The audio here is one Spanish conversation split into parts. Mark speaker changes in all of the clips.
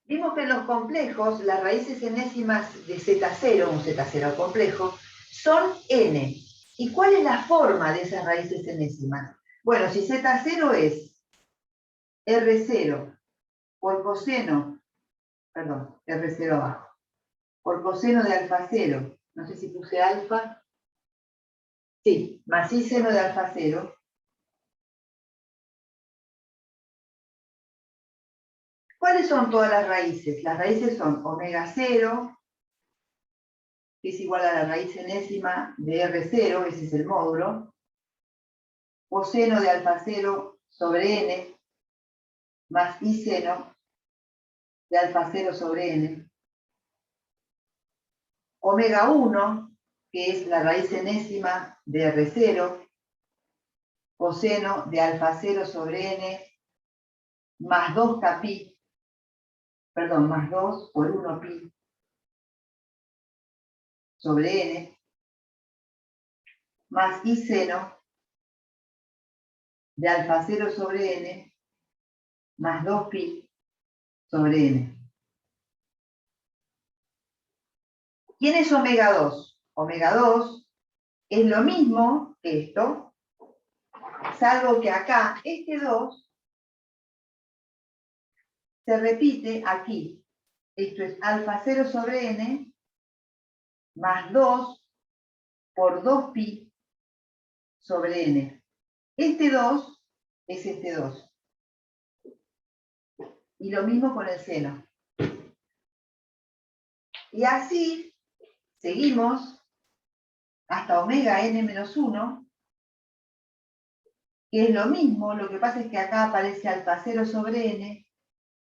Speaker 1: Vimos que en los complejos, las raíces enésimas de Z0, un Z0 complejo, son n. ¿Y cuál es la forma de esas raíces enésimas? Bueno, si Z0 es R0 por coseno, perdón, R0 abajo, por coseno de alfa 0, no sé si puse alfa, sí, más I seno de alfa 0, ¿cuáles son todas las raíces? Las raíces son omega 0, que es igual a la raíz enésima de R0, ese es el módulo, coseno de alfa 0 sobre n, más I seno de alfa 0 sobre n, omega 1, que es la raíz enésima de R0, coseno de alfa 0 sobre n, más 2 pi, perdón, más 2 por 1 pi sobre n, más I seno de alfa 0 sobre n, más 2 pi sobre n. ¿Quién es omega 2? Omega 2 es lo mismo que esto, salvo que acá este 2 se repite aquí. Esto es alfa 0 sobre n más 2 por 2 pi sobre n. Este 2 es este 2. Y lo mismo con el seno. Y así seguimos hasta omega n menos 1, que es lo mismo, lo que pasa es que acá aparece alfa 0 sobre n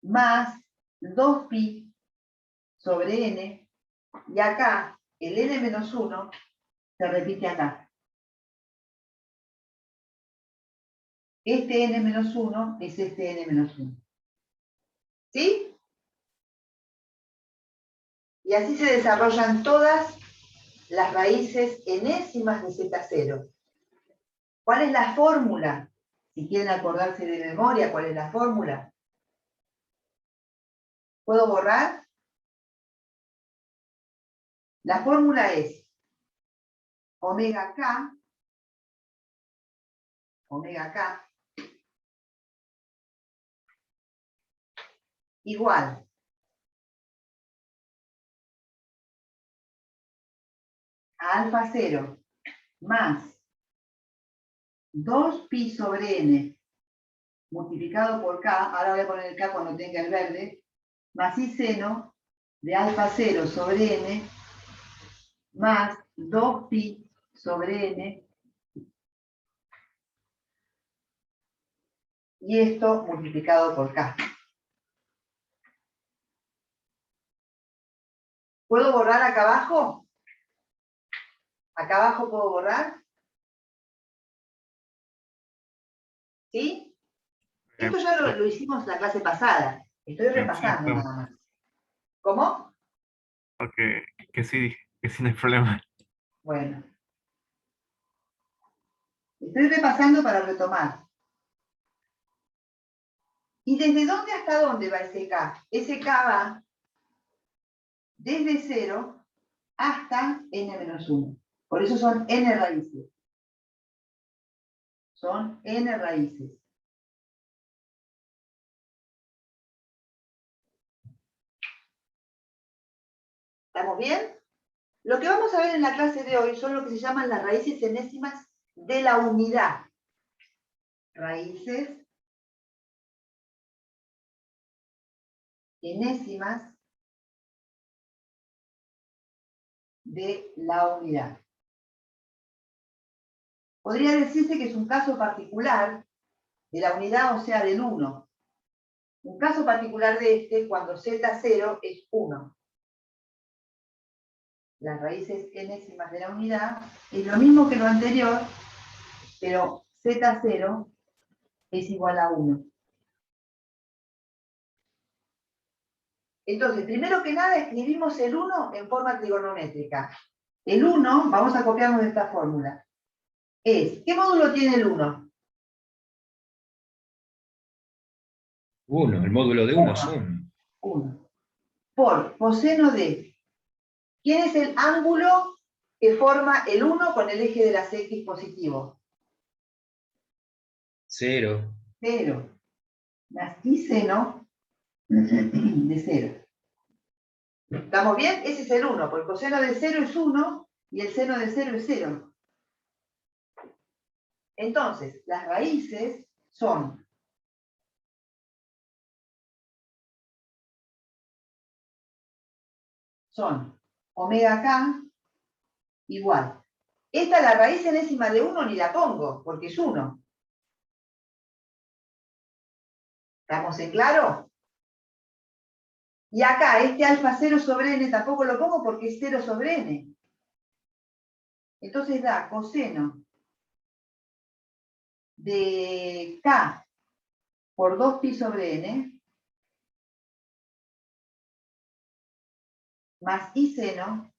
Speaker 1: más 2 pi sobre n, y acá el n menos 1 se repite acá. Este n menos 1 es este n menos 1. ¿Sí? Y así se desarrollan todas las raíces enésimas de Z0. ¿Cuál es la fórmula? Si quieren acordarse de memoria, ¿cuál es la fórmula? ¿Puedo borrar? La fórmula es omega K igual a alfa 0 más 2 pi sobre n multiplicado por K, ahora voy a poner el K cuando tenga el verde, más I seno de alfa 0 sobre n más 2 pi sobre n, y esto multiplicado por K. ¿Puedo borrar acá abajo? ¿Acá abajo puedo borrar? ¿Sí? Esto ya lo hicimos la clase pasada. Estoy repasando nada más. ¿Cómo?
Speaker 2: Porque que sí no hay problema.
Speaker 1: Bueno. Estoy repasando para retomar. ¿Y desde dónde hasta dónde va ese K? Ese K va desde 0 hasta n-1. Por eso son n raíces. Son n raíces. ¿Estamos bien? Lo que vamos a ver en la clase de hoy son lo que se llaman las raíces enésimas de la unidad. Raíces enésimas de la unidad. Podría decirse que es un caso particular de la unidad, o sea, del 1. Un caso particular de este cuando Z0 es 1. Las raíces enésimas de la unidad es lo mismo que lo anterior, pero Z0 es igual a 1. Entonces, primero que nada, escribimos el 1 en forma trigonométrica. El 1, vamos a copiarnos de esta fórmula, es, ¿qué módulo tiene el 1?
Speaker 3: 1, el módulo de 1 es 1.
Speaker 1: 1. por coseno de... ¿Quién es el ángulo que forma el 1 con el eje de las X positivo?
Speaker 3: 0.
Speaker 1: 0. Más I seno de 0. ¿Estamos bien? Ese es el 1, porque el coseno de 0 es 1 y el seno de 0 es 0. Entonces, las raíces son omega k igual. Esta, la raíz enésima de 1, ni la pongo, porque es 1. ¿Estamos en claro? Y acá, este alfa 0 sobre n tampoco lo pongo porque es 0 sobre n. Entonces da coseno de k por 2pi sobre n más I seno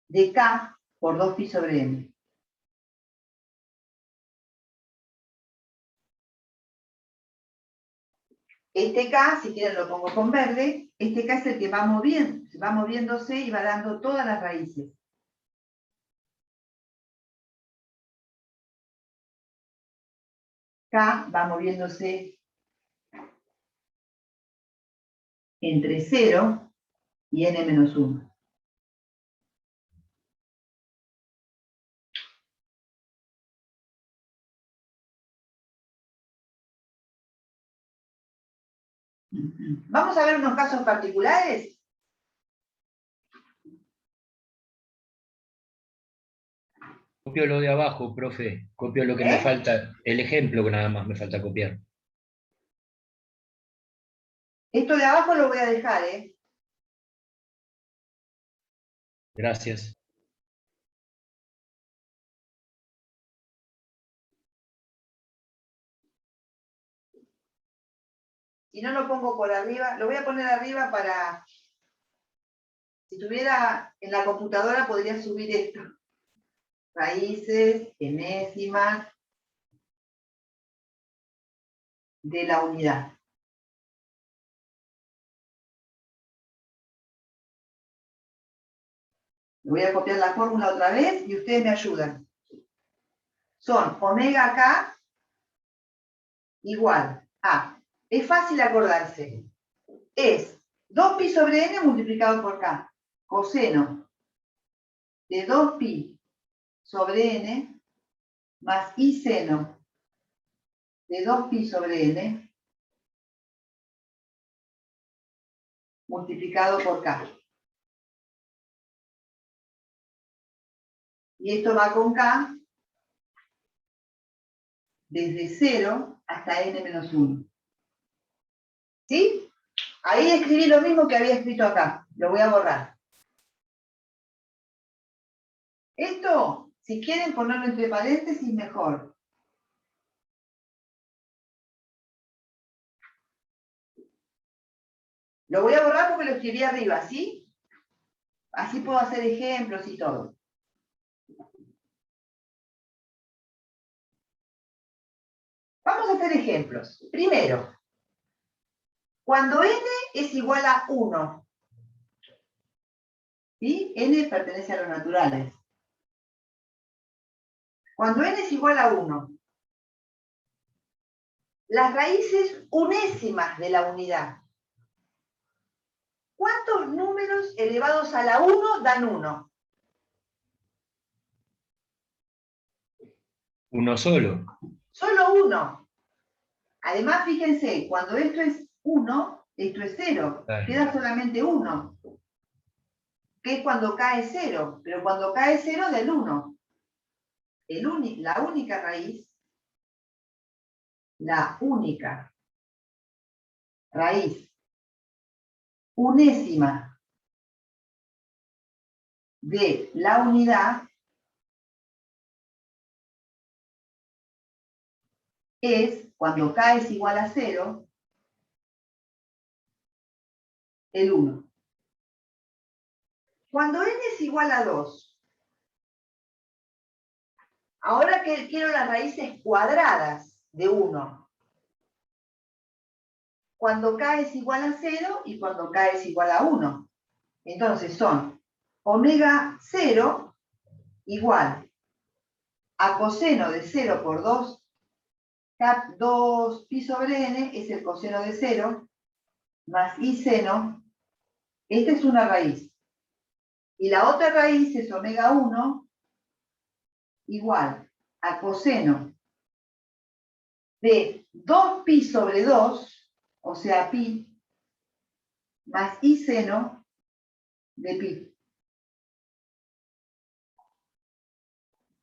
Speaker 1: de k por 2pi sobre n. Este k, si quieren lo pongo con verde, este k es el que va moviéndose y va dando todas las raíces. K va moviéndose entre 0 y n menos 1. Vamos a ver unos casos particulares.
Speaker 3: Copio lo de abajo, profe. Copio lo que me falta. El ejemplo que nada más me falta copiar.
Speaker 1: Esto de abajo lo voy a dejar, ¿eh?
Speaker 3: Gracias.
Speaker 1: Si no lo pongo por arriba, lo voy a poner arriba para... Si estuviera en la computadora podría subir esto. Raíces enésimas de la unidad. Voy a copiar la fórmula otra vez y ustedes me ayudan. Son omega k igual a... Es fácil acordarse. Es 2pi sobre n multiplicado por k. Coseno de 2pi sobre n más I seno de 2pi sobre n multiplicado por k. Y esto va con k desde 0 hasta n menos 1. ¿Sí? Ahí escribí lo mismo que había escrito acá. Lo voy a borrar. Esto, si quieren ponerlo entre paréntesis, mejor. Lo voy a borrar porque lo escribí arriba, ¿sí? Así puedo hacer ejemplos y todo. Vamos a hacer ejemplos. Primero, cuando n es igual a 1, ¿sí? N pertenece a los naturales. Cuando n es igual a 1, las raíces unésimas de la unidad. ¿Cuántos números elevados a la 1 dan 1?
Speaker 3: Uno solo.
Speaker 1: Solo 1. Además, fíjense, cuando esto es 1, esto es 0.
Speaker 3: Claro.
Speaker 1: Queda solamente 1. Que es cuando cae 0. Pero cuando cae 0 del 1. La única raíz unésima de la unidad es, cuando k es igual a 0, el 1. Cuando n es igual a 2, ahora que quiero las raíces cuadradas de 1. cuando K es igual a 0 y cuando K es igual a 1. Entonces son omega 0 igual a coseno de 0 por 2 pi sobre n, es el coseno de 0, más i seno. Esta es una raíz. Y la otra raíz es omega 1 igual a coseno de 2 pi sobre 2, o sea, pi, más i seno de pi.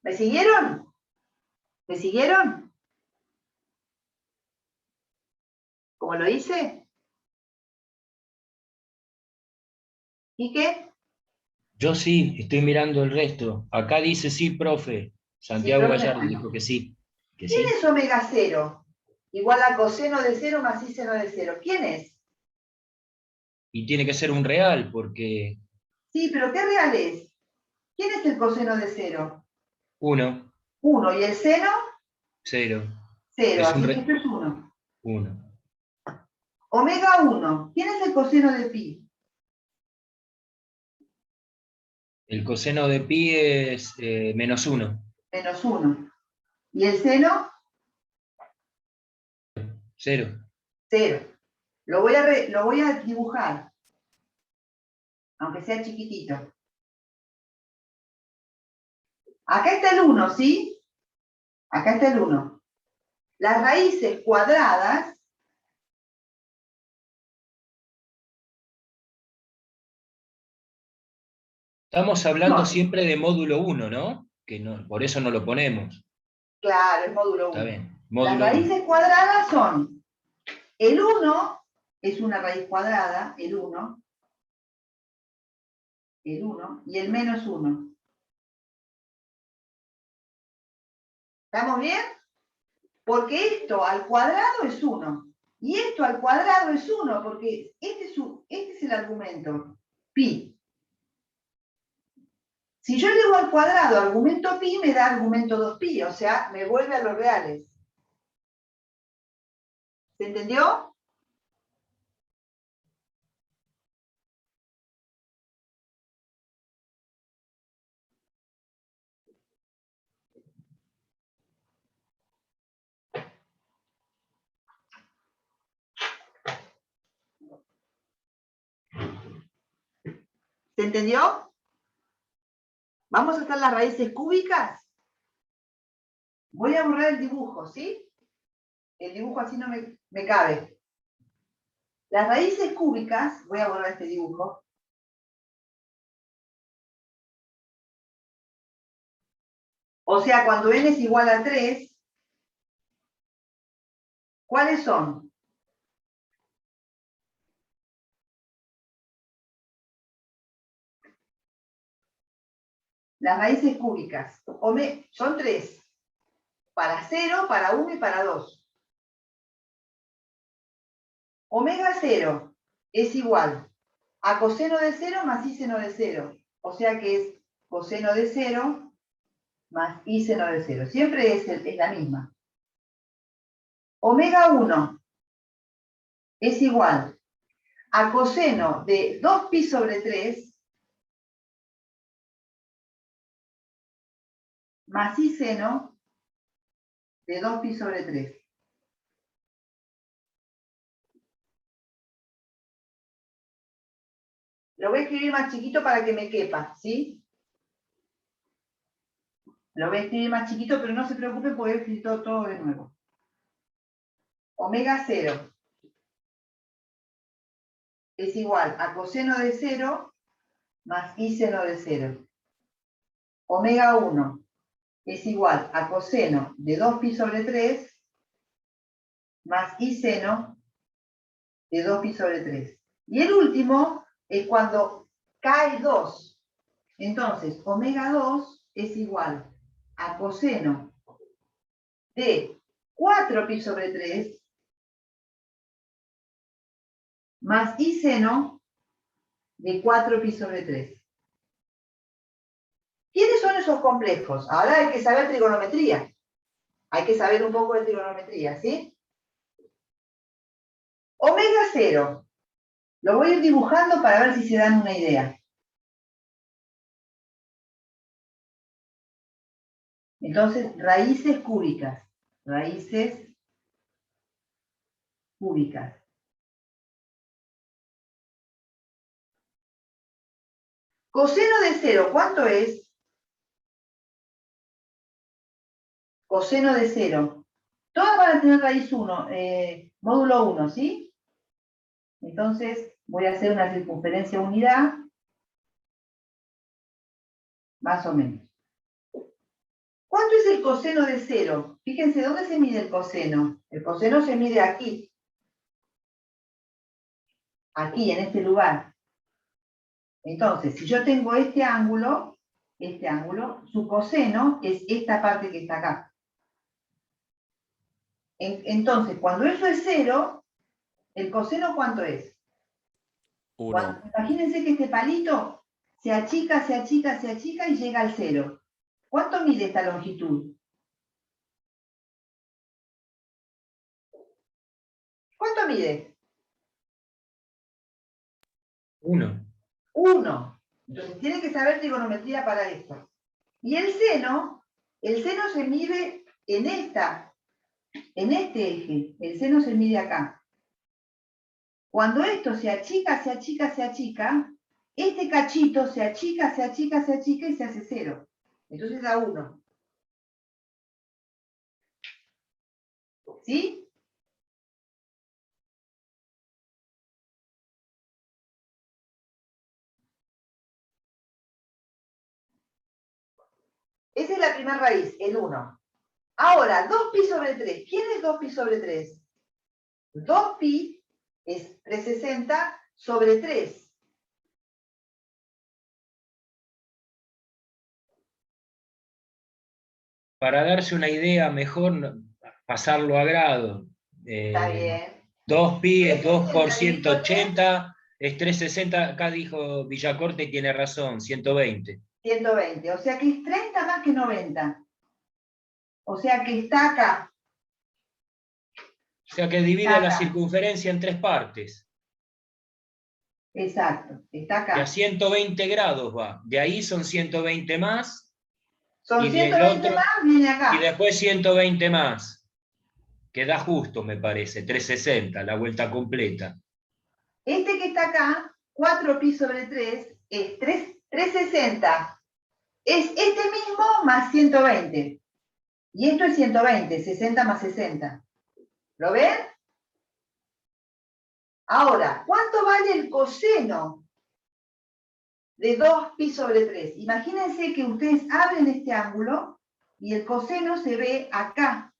Speaker 1: ¿Me siguieron? ¿Me siguieron? ¿Cómo lo hice? ¿Y qué?
Speaker 3: Yo sí, estoy mirando el resto. Acá dice sí, profe.
Speaker 1: Sí,
Speaker 3: Santiago
Speaker 1: profe.
Speaker 3: Gallardo dijo que sí. Que
Speaker 1: ¿Quién
Speaker 3: sí.
Speaker 1: es omega 0? Igual a coseno de 0 más i seno de 0. ¿Quién es?
Speaker 3: Y tiene que ser un real, porque
Speaker 1: Sí, pero ¿qué real es? ¿Quién es el coseno de 0?
Speaker 3: 1,
Speaker 1: 1. ¿Y el seno?
Speaker 3: 0.
Speaker 1: 0.
Speaker 3: Es un
Speaker 1: Así que esto es 1.
Speaker 3: 1.
Speaker 1: Omega 1. ¿Quién es el coseno de pi?
Speaker 3: El coseno de pi es menos 1.
Speaker 1: Menos 1. ¿Y el seno?
Speaker 3: 0.
Speaker 1: 0. Lo voy a dibujar, aunque sea chiquitito. Acá está el 1, ¿sí? Acá está el 1. Las raíces cuadradas
Speaker 3: Estamos hablando
Speaker 1: son,
Speaker 3: siempre de módulo 1, ¿no? Que no, por eso no lo ponemos.
Speaker 1: claro, es módulo
Speaker 3: Está
Speaker 1: 1.
Speaker 3: bien,
Speaker 1: Las
Speaker 3: módulo 1.
Speaker 1: raíces cuadradas son, el 1 es una raíz cuadrada, el 1, y el menos 1. ¿Estamos bien? Porque esto al cuadrado es 1. Y esto al cuadrado es 1, porque este es el argumento. Pi. Si yo llevo al cuadrado argumento pi, me da argumento 2pi, o sea, me vuelve a los reales. ¿Se entendió? ¿Se entendió? ¿Vamos a hacer las raíces cúbicas? Voy a borrar el dibujo, ¿sí? El dibujo así no me cabe. Las raíces cúbicas, voy a borrar este dibujo. O sea, cuando n es igual a 3, ¿cuáles son? Las raíces cúbicas. Son 3. Para 0, para 1 y para 2. Omega 0 es igual a coseno de 0 más i seno de 0. O sea que es coseno de 0 más i seno de 0. Siempre es la misma. Omega 1 es igual a coseno de 2pi sobre 3 más i seno de 2pi sobre 3. Lo voy a escribir más chiquito para que me quepa, ¿sí? Lo voy a escribir más chiquito, pero no se preocupen porque voy a escribir todo de nuevo. Omega 0 es igual a coseno de 0 más i seno de 0. Omega 1 es igual a coseno de 2pi sobre 3 más i seno de 2pi sobre 3. Y el último es cuando k es 2. Entonces, omega 2 es igual a coseno de 4pi sobre 3 más i seno de 4pi sobre 3. ¿Quiénes son esos complejos? Ahora hay que saber trigonometría. Hay que saber un poco de trigonometría, ¿sí? Omega 0. Lo voy a ir dibujando para ver si se dan una idea. Entonces, raíces cúbicas. Raíces cúbicas. Coseno de 0, ¿cuánto es? Coseno de 0. Todas van a tener raíz 1, módulo 1, ¿sí? Entonces, voy a hacer una circunferencia unidad, más o menos. ¿Cuánto es el coseno de 0? Fíjense, ¿dónde se mide el coseno? El coseno se mide aquí. Aquí, en este lugar. Entonces, si yo tengo este ángulo, su coseno es esta parte que está acá. Entonces, cuando eso es 0, ¿el coseno cuánto es?
Speaker 4: 1.
Speaker 1: Imagínense que este palito se achica, se achica, se achica y llega al 0. ¿Cuánto mide esta longitud? ¿Cuánto mide?
Speaker 3: 1.
Speaker 1: 1. Entonces tienen que saber trigonometría para esto. Y el seno se mide en este eje. El seno se mide acá. Cuando esto se achica, se achica, se achica, este cachito se achica, se achica, se achica y se hace 0. Entonces da 1. ¿Sí? Esa es la primera raíz, el 1. Ahora, 2pi sobre 3. ¿Quién es 2pi sobre 3? 2pi es 360 sobre 3.
Speaker 3: Para darse una idea, mejor pasarlo a grado.
Speaker 1: Está bien.
Speaker 3: 2pi es 2 por
Speaker 1: 360 dividido
Speaker 3: 180, es 360, acá dijo Villacorte y tiene razón, 120.
Speaker 1: 120, o sea que es 30 más que 90. O sea que está acá.
Speaker 3: O sea que divide la circunferencia en 3 partes.
Speaker 1: Exacto, está
Speaker 3: Y a
Speaker 1: acá.
Speaker 3: 120 grados va. De ahí son 120 más.
Speaker 1: Son
Speaker 3: Y del
Speaker 1: 120
Speaker 3: otro,
Speaker 1: más, viene acá.
Speaker 3: y después 120 más. Que da justo, me parece, 360, la vuelta completa.
Speaker 1: Este que está acá, 4pi sobre 3, es 360. Es este mismo más 120. Y esto es 120, 60 más 60. ¿Lo ven? Ahora, ¿cuánto vale el coseno de 2pi sobre 3? Imagínense que ustedes abren este ángulo y el coseno se ve acá.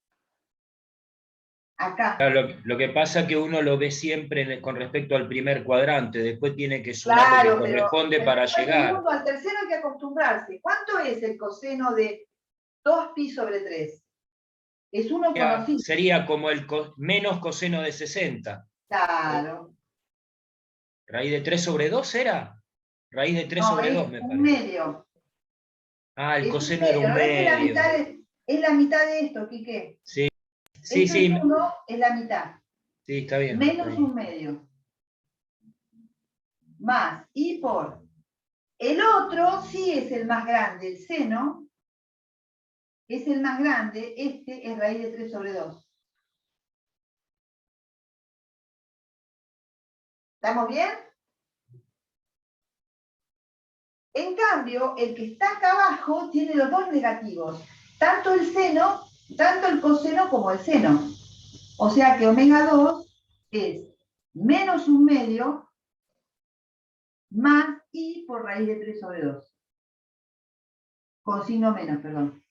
Speaker 1: Acá.
Speaker 3: Claro, lo que pasa es que uno lo ve siempre con respecto al primer cuadrante, después tiene que sumar
Speaker 1: Claro,
Speaker 3: lo que corresponde para
Speaker 1: al
Speaker 3: llegar.
Speaker 1: segundo, al tercero hay que acostumbrarse. ¿Cuánto es el coseno de 2pi sobre 3? Es uno conocido.
Speaker 3: Sería como el menos coseno de 60.
Speaker 1: Claro.
Speaker 3: ¿Raíz de 3 sobre 2 era? Raíz de 3
Speaker 1: No,
Speaker 3: sobre
Speaker 1: es
Speaker 3: 2 me
Speaker 1: un
Speaker 3: parece.
Speaker 1: medio.
Speaker 3: Ah, el
Speaker 1: Es un
Speaker 3: coseno era
Speaker 1: medio.
Speaker 3: un
Speaker 1: ¿No ves que
Speaker 3: medio.
Speaker 1: es la mitad de esto, Quique?
Speaker 3: Sí, sí,
Speaker 1: Esto
Speaker 3: sí.
Speaker 1: es 1, es la mitad.
Speaker 3: Sí, está bien.
Speaker 1: Menos
Speaker 3: Está bien.
Speaker 1: un medio. Más y por. El otro sí es el más grande, el seno es el más grande, este es raíz de 3 sobre 2. ¿Estamos bien? En cambio, el que está acá abajo tiene los dos negativos, tanto el seno, tanto el coseno como el seno. O sea que omega 2 es menos un medio más i por raíz de 3 sobre 2. Con signo menos, perdón.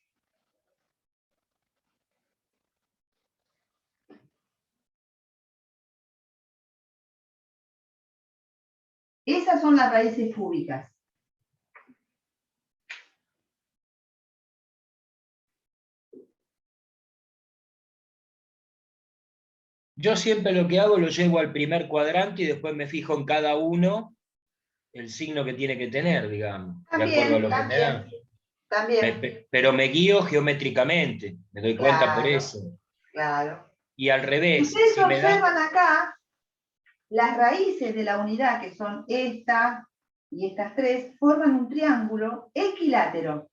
Speaker 1: Esas son las raíces cúbicas.
Speaker 3: Yo siempre lo que hago lo llevo al primer cuadrante y después me fijo en cada uno el signo que tiene que tener, digamos, de acuerdo a lo que me da.
Speaker 1: También.
Speaker 3: Pero me guío geométricamente, me doy cuenta por eso.
Speaker 1: Claro.
Speaker 3: Y al revés,
Speaker 1: Ustedes
Speaker 3: si me da...
Speaker 1: observan acá, Las raíces de la unidad, que son esta y estas tres, forman un triángulo equilátero.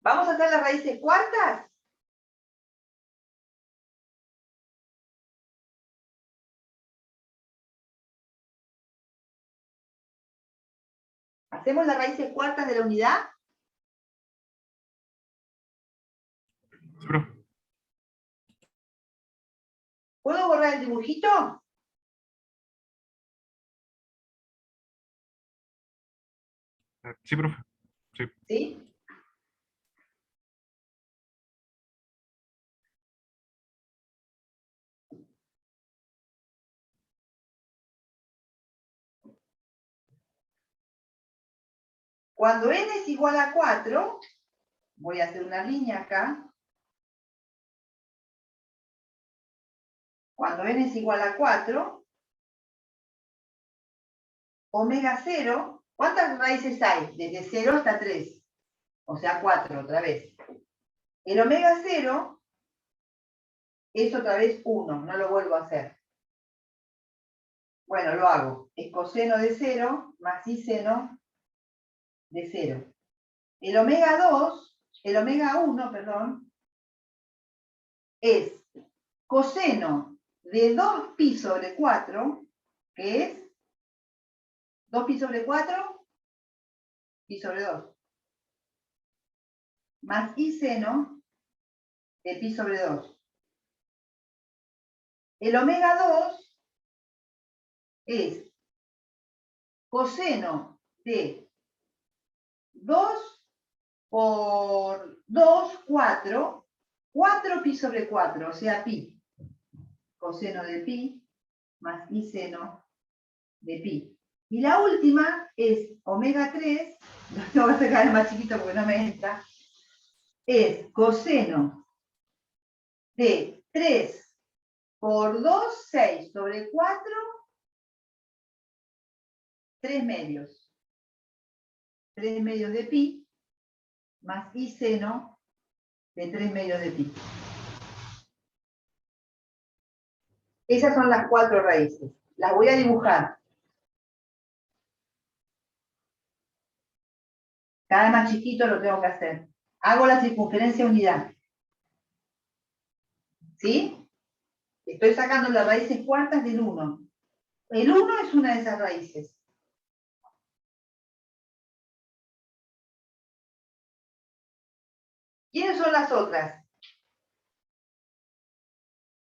Speaker 1: ¿Vamos a hacer las raíces cuartas? ¿Hacemos las raíces cuartas de la unidad?
Speaker 2: Sí, profe.
Speaker 1: ¿Puedo borrar el dibujito?
Speaker 2: Sí, profe. Sí.
Speaker 1: ¿Sí? Cuando n es igual a 4, voy a hacer una línea acá. Cuando n es igual a 4, omega 0, ¿cuántas raíces hay? Desde 0 hasta 3. O sea, 4 otra vez. El omega 0 es otra vez 1, no lo vuelvo a hacer. Bueno, lo hago. Es coseno de 0 más i seno de 0. El omega 1, perdón, es coseno de 2pi sobre 4, que es 2pi sobre 4, pi sobre 2, más i seno de pi sobre 2. El omega 2 es coseno de 2 por 2, 4, 4pi sobre 4, o sea, pi. Coseno de pi más i seno de pi. Y la última es omega 3, lo tengo que sacar más chiquito porque no me entra, es coseno de 3 por 2, 6 sobre 4, 3 medios. 3 medios de pi más i seno de 3 medios de pi. Esas son las 4 raíces. Las voy a dibujar. Cada más chiquito lo tengo que hacer. Hago la circunferencia unidad. ¿Sí? Estoy sacando las raíces cuartas del 1. El 1 es una de esas raíces. ¿Quiénes son las otras?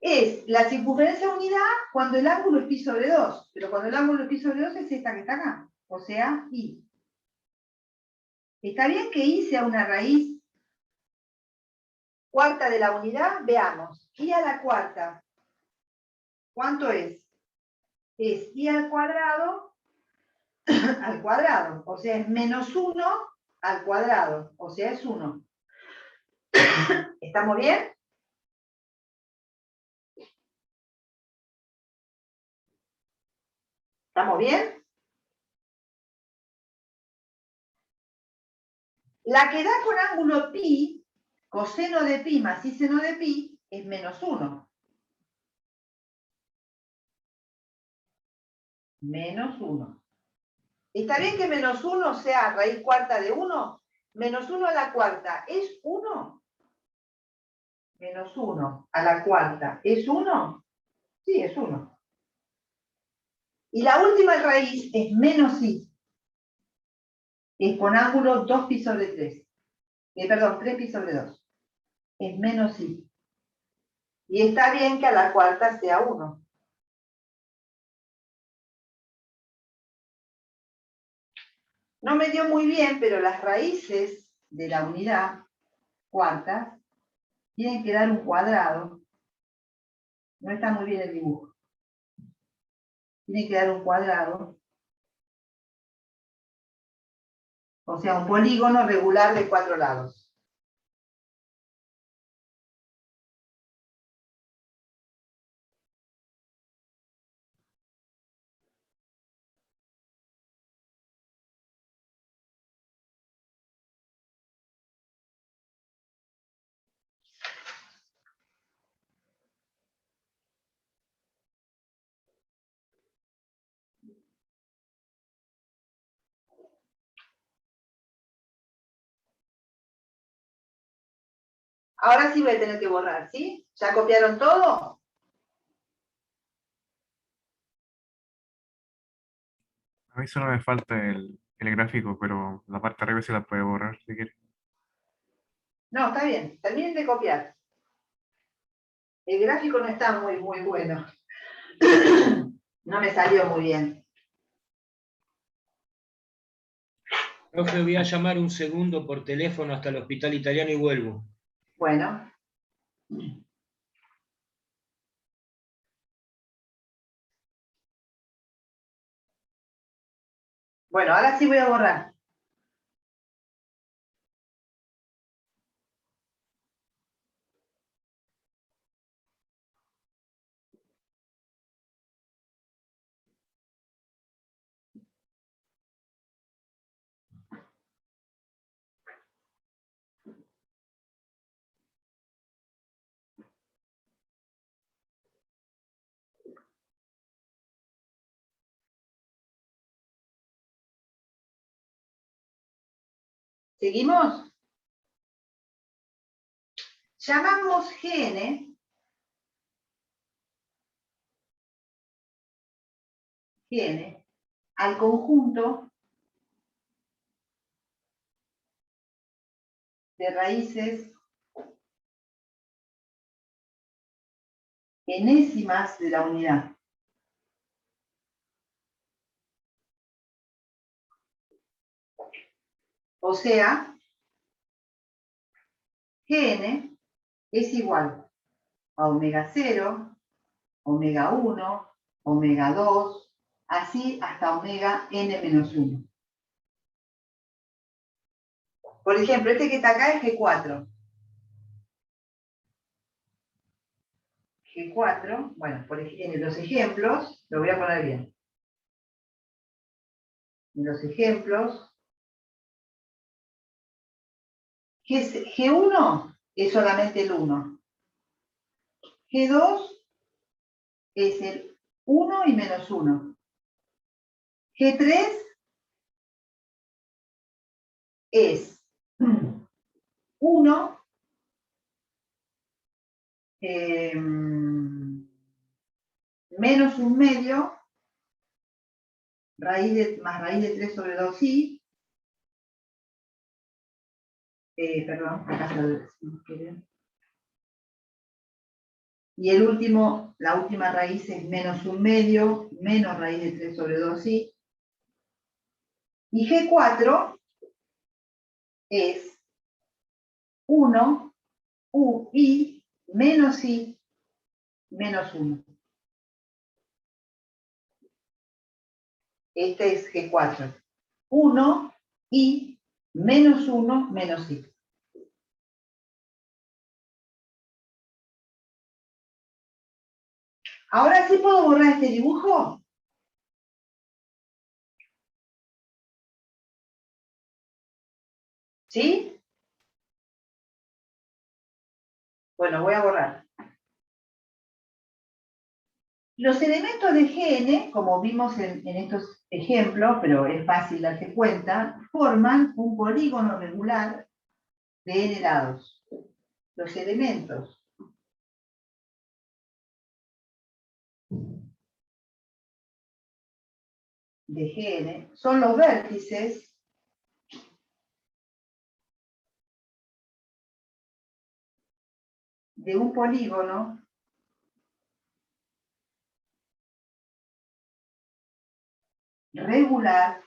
Speaker 1: Es la circunferencia unidad cuando el ángulo es pi sobre 2. Pero cuando el ángulo es pi sobre 2 es esta que está acá. O sea, i. ¿Está bien que i sea una raíz cuarta de la unidad? Veamos. I a la cuarta. ¿Cuánto es? Es i al cuadrado al cuadrado. O sea, es menos 1 al cuadrado. O sea, es 1. ¿Estamos bien? ¿Estamos bien? La que da con ángulo pi, coseno de pi más i seno de pi, es menos 1. Menos 1. ¿Está bien que menos 1 sea raíz cuarta de 1? Menos 1 a la cuarta, ¿es 1? Menos 1 a la cuarta, ¿es 1? Sí, es 1. Y la última raíz es menos i. Es con ángulo 2pi sobre 3. Perdón, 3pi sobre 2. Es menos i. Y está bien que a la cuarta sea 1. No me dio muy bien, pero las raíces de la unidad cuarta tienen que dar un cuadrado. No está muy bien el dibujo. Tiene que dar un cuadrado. O sea, un polígono regular de 4 lados. Ahora sí voy a tener que borrar, ¿sí? ¿Ya copiaron todo?
Speaker 2: A mí solo me falta el gráfico, pero la parte de arriba se la puede borrar si quiere.
Speaker 1: No, está bien. Terminen de copiar. El gráfico no está muy bueno. No me salió muy bien.
Speaker 3: Profe, voy a llamar un segundo por teléfono hasta el hospital italiano y vuelvo.
Speaker 1: Bueno. Bueno, ahora sí voy a borrar. ¿Seguimos? Llamamos GN al conjunto de raíces enésimas de la unidad. O sea, Gn es igual a omega 0, omega 1, omega 2, así hasta omega n-1. Por ejemplo, este que está acá es G4. G4, bueno, en los ejemplos, lo voy a poner bien. En los ejemplos, G1 es solamente el 1. G2 es el 1 y menos 1. G3 es 1 menos un medio, más raíz de 3 sobre 2i. Perdón, acá se lo decimos que bien. Y la última raíz es menos un medio, menos raíz de 3 sobre 2i. Y G4 es 1, ui, menos i, menos 1. Este es G4. 1, i, menos 1, menos i. Ahora sí puedo borrar este dibujo. ¿Sí? Bueno, voy a borrar. Los elementos de Gn, como vimos en estos ejemplos, pero es fácil darse cuenta, forman un polígono regular de n lados. Los elementos de Gn son los vértices de un polígono regular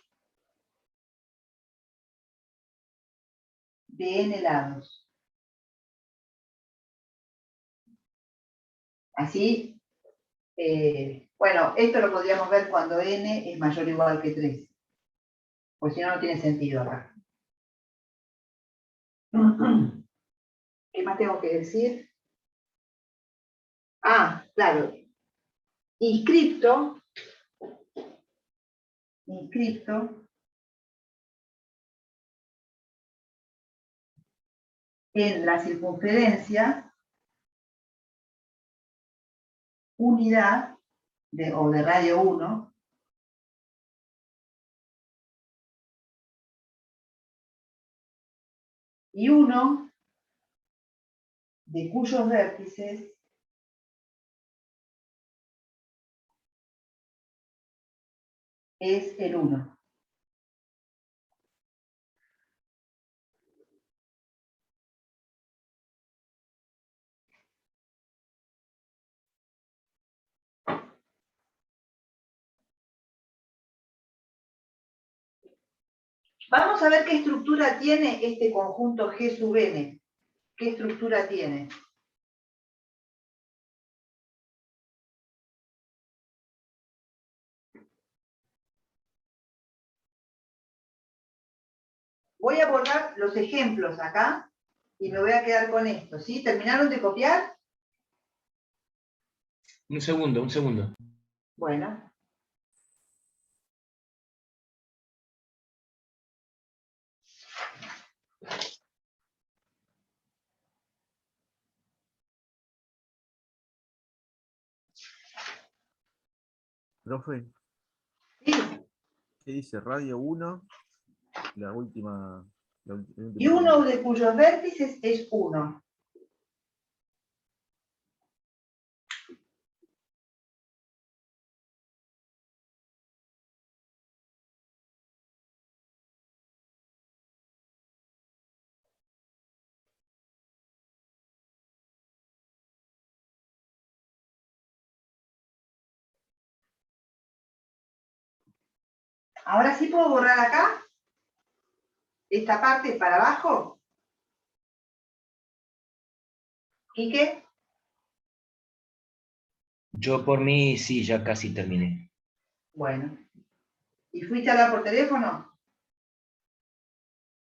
Speaker 1: de n lados. Así, bueno, esto lo podríamos ver cuando n es mayor o igual que 3. Pues si no, no tiene sentido acá. ¿Qué más tengo que decir? Ah, claro. Inscripto en la circunferencia unidad o de radio 1 y 1 de cuyos vértices es el 1. Vamos a ver qué estructura tiene este conjunto G sub n. ¿Qué estructura tiene? Voy a borrar los ejemplos acá y me voy a quedar con esto, ¿sí? ¿Terminaron de copiar?
Speaker 3: Un segundo, un segundo.
Speaker 1: Bueno.
Speaker 5: Profe,
Speaker 1: Sí.
Speaker 5: ¿qué dice? Radio 1, la última.
Speaker 1: Y uno de cuyos vértices es 1. Ahora sí puedo borrar acá, esta parte para abajo. ¿Quique?
Speaker 3: Yo por mí sí, ya casi terminé.
Speaker 1: Bueno. ¿Y fuiste a hablar por teléfono?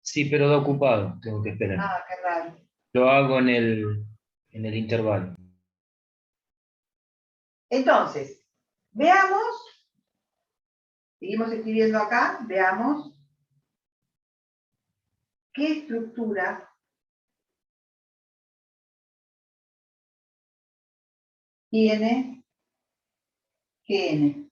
Speaker 3: Sí, pero de ocupado, tengo que esperar.
Speaker 1: Ah, qué raro.
Speaker 3: Lo hago en el intervalo.
Speaker 1: Entonces, veamos, seguimos escribiendo acá, veamos qué estructura tiene GN.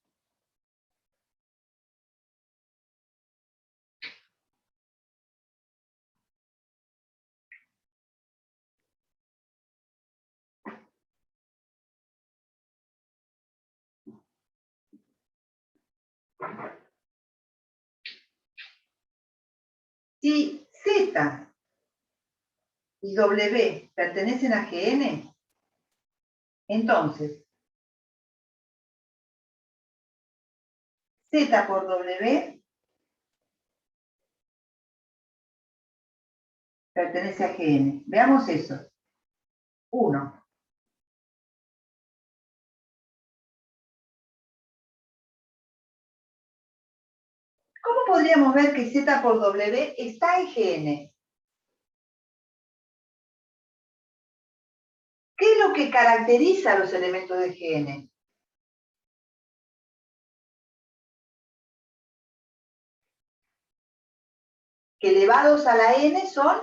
Speaker 1: Si Z y W pertenecen a GN, entonces Z por W pertenece a GN. Veamos eso. 1. ¿Cómo podríamos ver que Z por W está en GN? ¿Qué es lo que caracteriza a los elementos de GN? Que elevados a la n son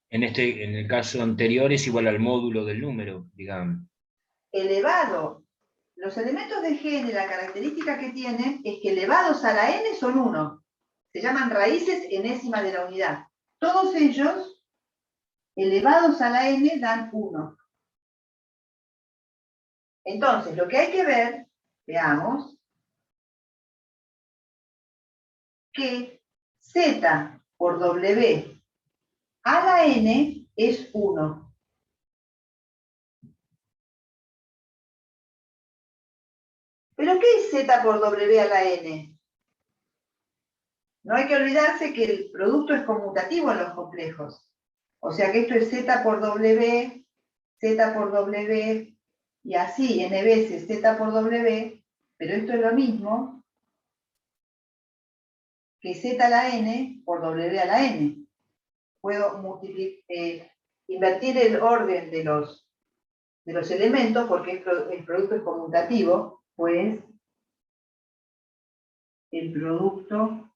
Speaker 3: En el caso anterior es igual al módulo del número, digamos.
Speaker 1: elevados. Los elementos de GN, la característica que tienen es que elevados a la n son 1. Se llaman raíces enésimas de la unidad. Todos ellos, elevados a la n, dan 1. Entonces, lo que hay que ver, veamos, que Z por W a la n es 1. ¿Pero qué es Z por W a la n? No hay que olvidarse que el producto es conmutativo en los complejos. O sea que esto es Z por W, y así n veces Z por W, pero esto es lo mismo que Z a la n por W a la n. Puedo invertir el orden de los elementos porque el producto es conmutativo, pues el producto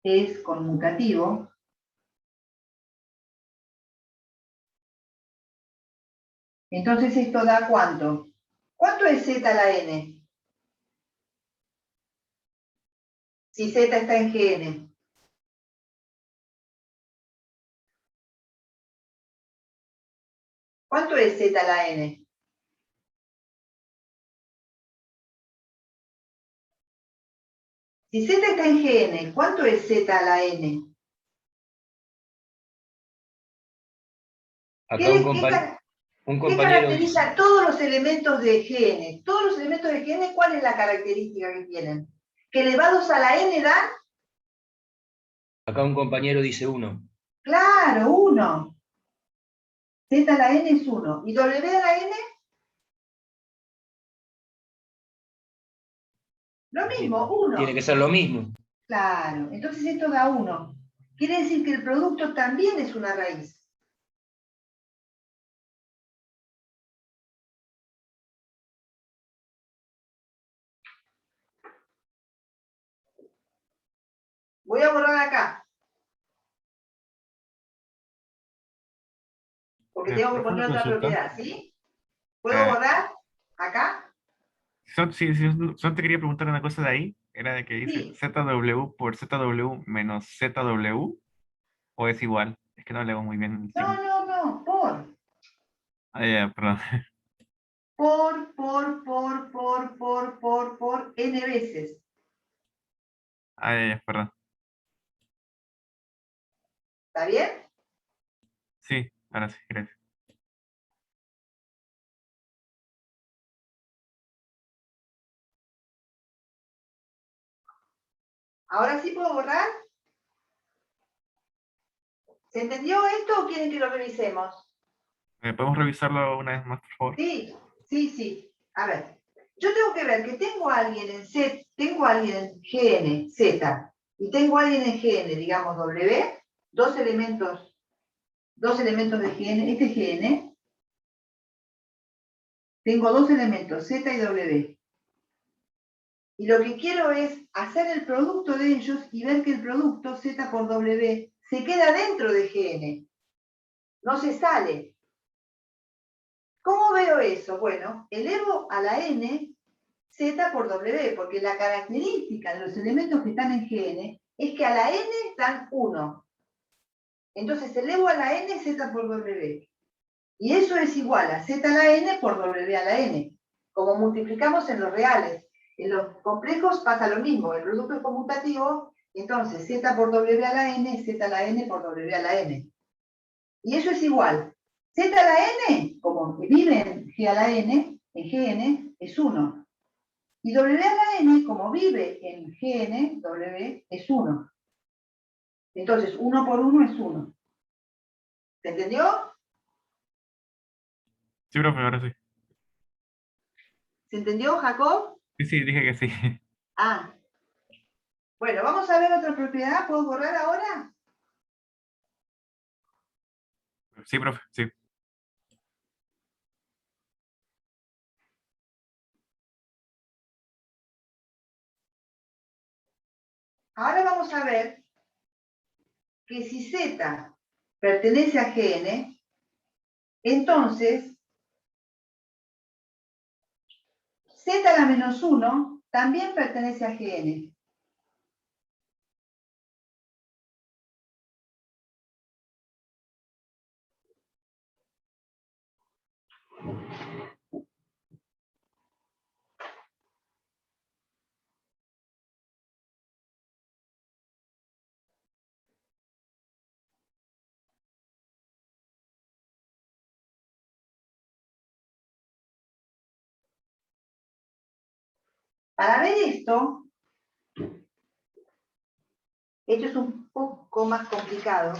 Speaker 1: es conmutativo. Entonces esto da ¿cuánto? ¿Cuánto es Z a la n? Si Z está en GN. ¿Cuánto es z a la n? Si z está en Gn, ¿cuánto es z a la n?
Speaker 3: Acá un
Speaker 1: ¿Qué
Speaker 3: compañero dice,
Speaker 1: caracteriza todos los elementos de Gn? Todos los elementos de Gn, ¿cuál es la característica que tienen? Que elevados a la n dan,
Speaker 3: acá un compañero dice 1.
Speaker 1: claro, 1. Z a la n es 1. ¿Y W a la n? Lo mismo, 1.
Speaker 3: Tiene que ser lo mismo.
Speaker 1: Claro, entonces esto da 1. Quiere decir que el producto también es una raíz. Voy a borrar acá. Porque tengo que
Speaker 2: ¿Profe,
Speaker 1: poner
Speaker 2: una
Speaker 1: otra
Speaker 2: consulta?
Speaker 1: propiedad, ¿sí? ¿Puedo
Speaker 2: Eh,
Speaker 1: borrar acá?
Speaker 2: sí, solo te quería preguntar una cosa de ahí. Era de que dice
Speaker 1: Sí.
Speaker 2: ZW por ZW menos ZW, o es igual. Es que no leo muy bien el signo.
Speaker 1: No, por.
Speaker 2: Ah, ya, perdón.
Speaker 1: Por n veces.
Speaker 2: Ah, ya, perdón.
Speaker 1: ¿Está bien?
Speaker 2: Sí, ahora sí, gracias.
Speaker 1: ¿Ahora sí puedo borrar? ¿Se entendió esto o quieren que lo revisemos?
Speaker 2: ¿Podemos revisarlo una vez más, por favor?
Speaker 1: Sí. A ver, yo tengo que ver que tengo a alguien en Z, tengo a alguien en GN, Z, y tengo a alguien en GN, digamos W, dos elementos de GN, este es GN, tengo dos elementos, Z y W. Y lo que quiero es hacer el producto de ellos y ver que el producto Z por W se queda dentro de GN, no se sale. ¿Cómo veo eso? Bueno, elevo a la n z por w, porque la característica de los elementos que están en Gn es que a la n dan 1. Entonces elevo a la n z por w. Y eso es igual a z a la n por w a la n. Como multiplicamos en los reales. En los complejos pasa lo mismo, el producto es conmutativo, entonces z por w a la n es z a la n por w a la n. Y eso es igual. Z a la n, como vive en G a la n, en Gn, es 1. Y W a la n, como vive en Gn, W es 1. Entonces, 1 por 1 es 1. ¿Se entendió?
Speaker 2: Sí, profe, ahora sí.
Speaker 1: ¿Se entendió, Jacob?
Speaker 2: Sí, dije que sí.
Speaker 1: Ah. Bueno, vamos a ver otra propiedad. ¿Puedo borrar ahora?
Speaker 2: Sí, profe, sí.
Speaker 1: Ahora vamos a ver que si Z pertenece a Gn, entonces Z a la menos 1 también pertenece a Gn. Para ver esto es un poco más complicado.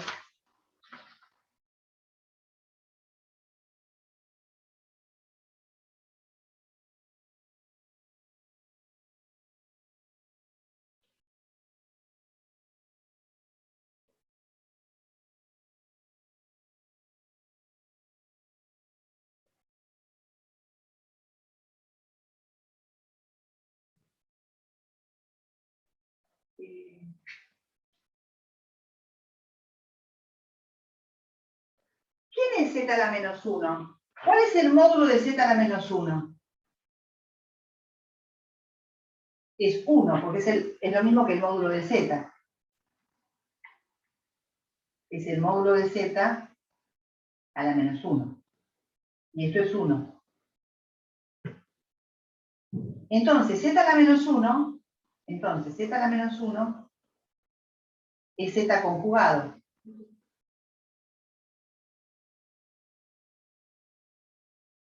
Speaker 1: ¿Quién es z a la menos 1? ¿Cuál es el módulo de z a la menos 1? Es 1, porque es lo mismo que el módulo de z. Es el módulo de z a la menos 1. Y esto es 1. Entonces, z a la menos 1, es z conjugado.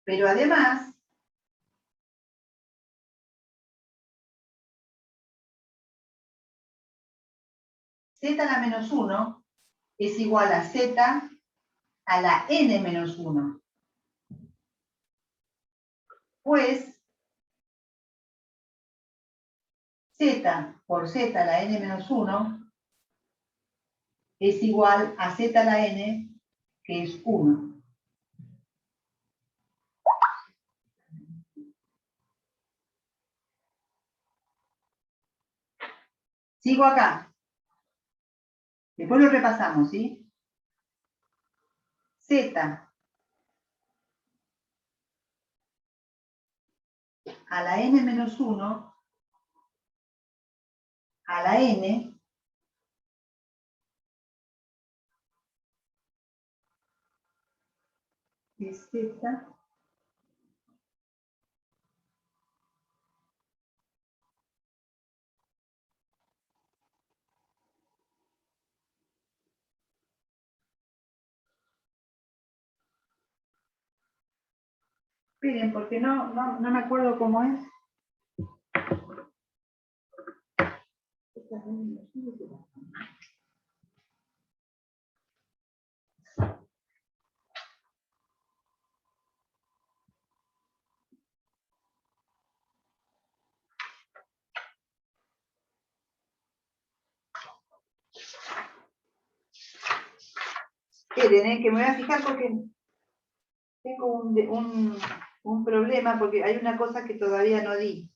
Speaker 1: Pero además, z a la menos 1 es igual a z a la n menos 1. Pues z por z a la n menos 1 es igual a z a la n, que es 1. Sigo acá. Después lo repasamos, ¿sí? Z a la n menos 1 a la n es z Esperen, porque no me acuerdo cómo es. Esperen, que me voy a fijar porque tengo un problema, porque hay una cosa que todavía no di.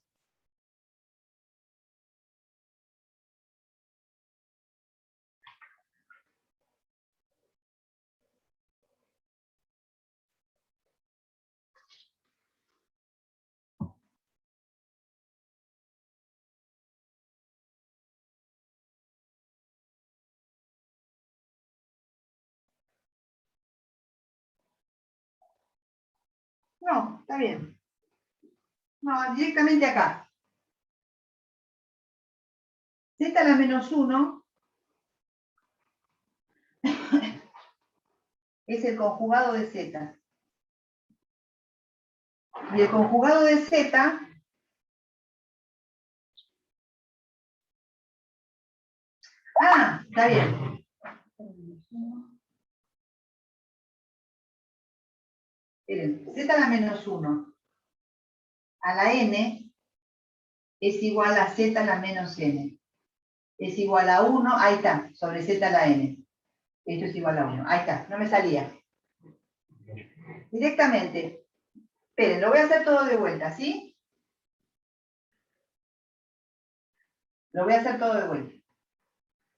Speaker 1: No, está bien. No, directamente acá. Z a la menos 1 es el conjugado de Z. Y el conjugado de Z está bien. Miren, Z a la menos 1 a la n es igual a Z a la menos n. Es igual a 1, ahí está, sobre Z a la n. Esto es igual a 1. Ahí está, no me salía. Directamente. Esperen, lo voy a hacer todo de vuelta, ¿sí? Lo voy a hacer todo de vuelta.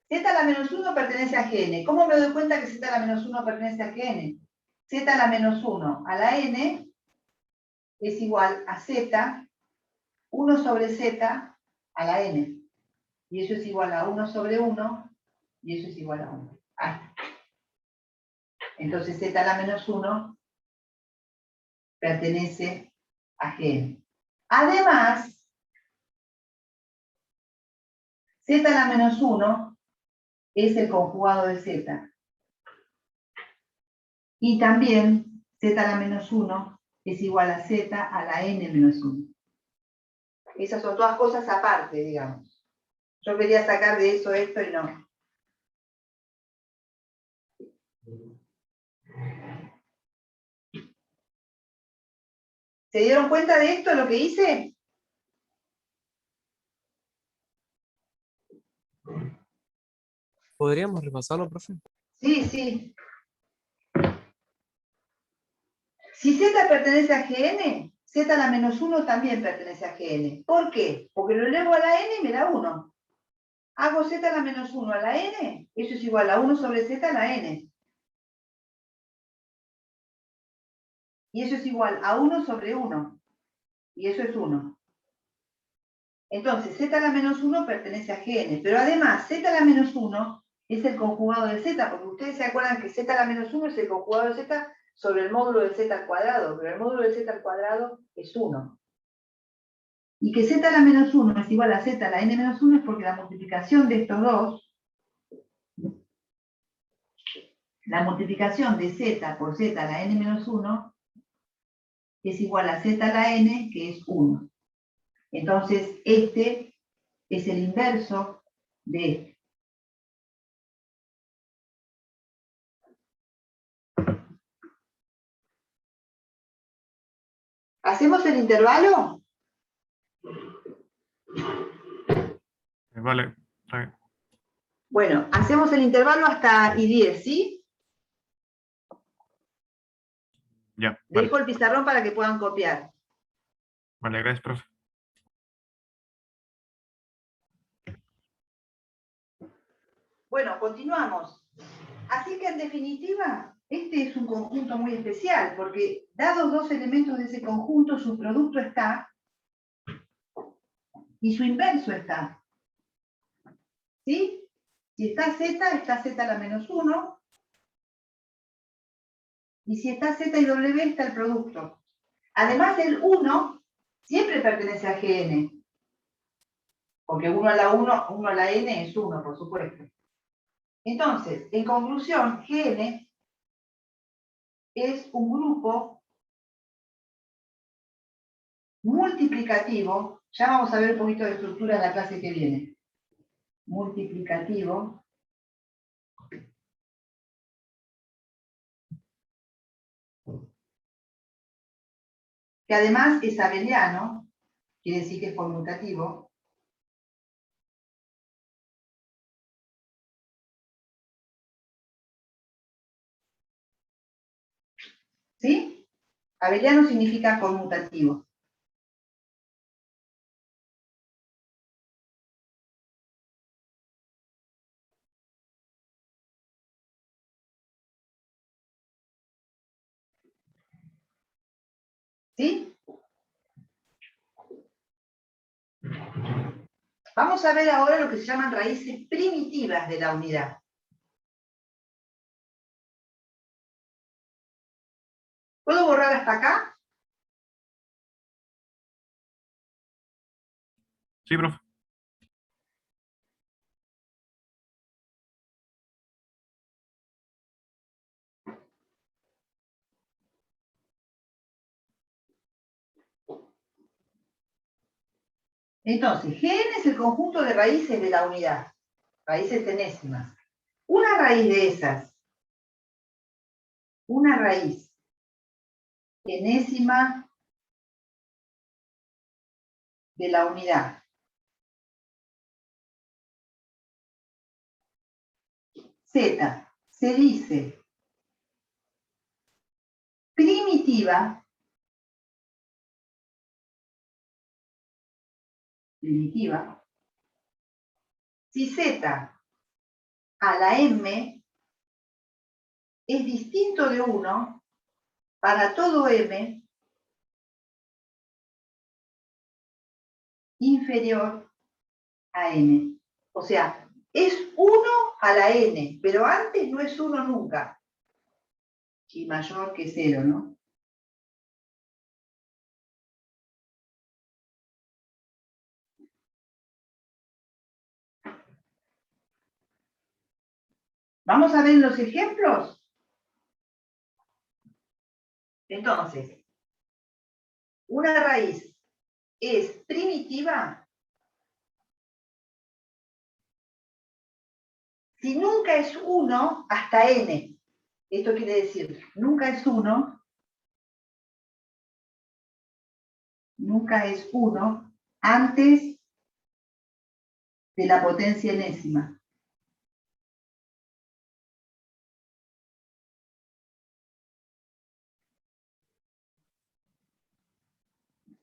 Speaker 1: Z a la menos 1 pertenece a Gn. ¿Cómo me doy cuenta que Z a la menos 1 pertenece a Gn? Z a la menos 1 a la n es igual a Z, 1 sobre Z a la n. Y eso es igual a 1 sobre 1, y eso es igual a 1. Entonces Z a la menos 1 pertenece a Gn. Además, Z a la menos 1 es el conjugado de Z. Y también Z a la menos 1 es igual a Z a la n menos 1. Esas son todas cosas aparte, digamos. Yo quería sacar de eso esto y no. ¿Se dieron cuenta de esto, lo que hice?
Speaker 4: ¿Podríamos repasarlo, profe?
Speaker 1: Sí, sí. Si Z pertenece a Gn, Z a la menos 1 también pertenece a Gn. ¿Por qué? Porque lo elevo a la n y me da 1. Hago Z a la menos 1 a la n, eso es igual a 1 sobre Z a la n. Y eso es igual a 1 sobre 1. Y eso es 1. Entonces, Z a la menos 1 pertenece a Gn. Pero además, Z a la menos 1 es el conjugado de Z, porque ustedes se acuerdan que Z a la menos 1 es el conjugado de Z sobre el módulo de z al cuadrado, pero el módulo de z al cuadrado es 1. Y que z a la menos 1 es igual a z a la n menos 1 es porque la multiplicación de estos dos, la multiplicación de z por z a la n menos 1 es igual a z a la n, que es 1. Entonces, este es el inverso de este. ¿Hacemos el intervalo?
Speaker 2: Vale, está bien.
Speaker 1: Bueno, hacemos el intervalo hasta I10, ¿sí?
Speaker 2: Ya, vale.
Speaker 1: Dejo el pizarrón para que puedan copiar.
Speaker 2: Vale, gracias, profe.
Speaker 1: Bueno, continuamos. Así que en definitiva, este es un conjunto muy especial, porque dados dos elementos de ese conjunto, su producto está y su inverso está. ¿Sí? Si está z a la menos 1. Y si está z y w, está el producto. Además, el 1 siempre pertenece a Gn. Porque 1 a la 1, 1 a la n es 1, por supuesto. Entonces, en conclusión, Gn es un grupo multiplicativo. Ya vamos a ver un poquito de estructura en la clase que viene. Multiplicativo. Que además es abeliano, quiere decir que es conmutativo. ¿Sí? Abeliano significa conmutativo. ¿Sí? Vamos a ver ahora lo que se llaman raíces primitivas de la unidad. ¿Puedo borrar hasta acá?
Speaker 2: Sí, profe.
Speaker 1: Entonces, Gn es el conjunto de raíces de la unidad, raíces enésimas. Una raíz de esas, una raíz enésima de la unidad, z, se dice primitiva, si z a la m es distinto de 1 para todo m inferior a n. O sea, es 1 a la n, pero antes no es 1 nunca. Y mayor que 0, ¿no? Vamos a ver los ejemplos. Entonces, una raíz es primitiva si nunca es 1 hasta n. Esto quiere decir, nunca es 1 antes de la potencia enésima.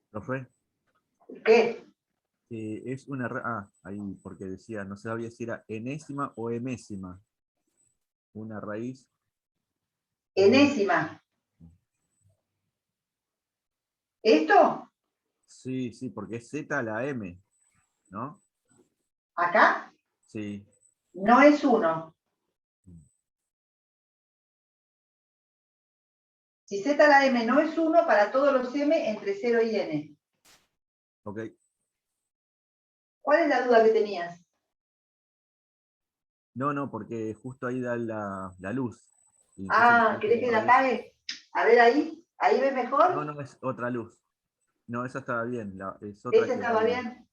Speaker 5: Profe,
Speaker 1: ¿Qué?
Speaker 5: es una... ahí, porque decía, no sabía si era enésima o emésima. Una raíz.
Speaker 1: Enésima. ¿Esto?
Speaker 5: Sí, sí, porque es z a la m, ¿no?
Speaker 1: ¿Acá?
Speaker 5: Sí.
Speaker 1: No es 1. Si z a la m no es 1, para todos los m entre 0 y n.
Speaker 5: Ok.
Speaker 1: ¿Cuál es la duda que tenías?
Speaker 5: No, porque justo ahí da la luz. Y entonces
Speaker 1: Ah, ¿querés que la apague? A ver ahí. ¿Ahí ves mejor?
Speaker 5: No, es otra luz. No, esa estaba bien. Es otra
Speaker 1: ¿Esa
Speaker 5: que
Speaker 1: estaba
Speaker 5: da
Speaker 1: bien?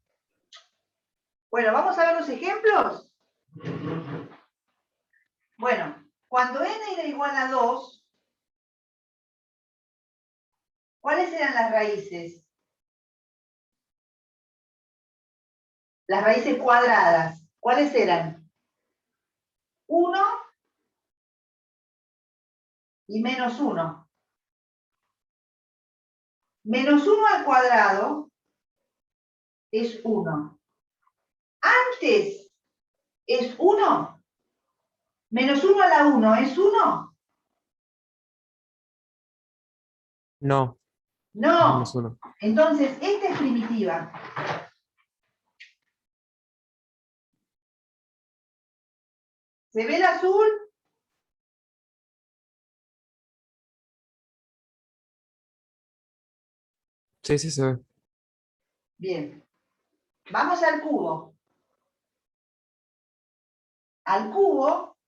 Speaker 1: Bueno, ¿vamos a ver los ejemplos? Bueno, cuando n era igual a 2, ¿cuáles eran las raíces? Las raíces cuadradas. ¿Cuáles eran? 1 y menos 1. Menos 1 al cuadrado es 1. Antes es 1. Menos 1 a la 1 es 1.
Speaker 4: No,
Speaker 1: No.
Speaker 4: menos 1.
Speaker 1: Entonces, esta es primitiva. ¿Se ve el azul?
Speaker 4: Sí, sí, se ve.
Speaker 1: Bien. Vamos al cubo. Al cubo,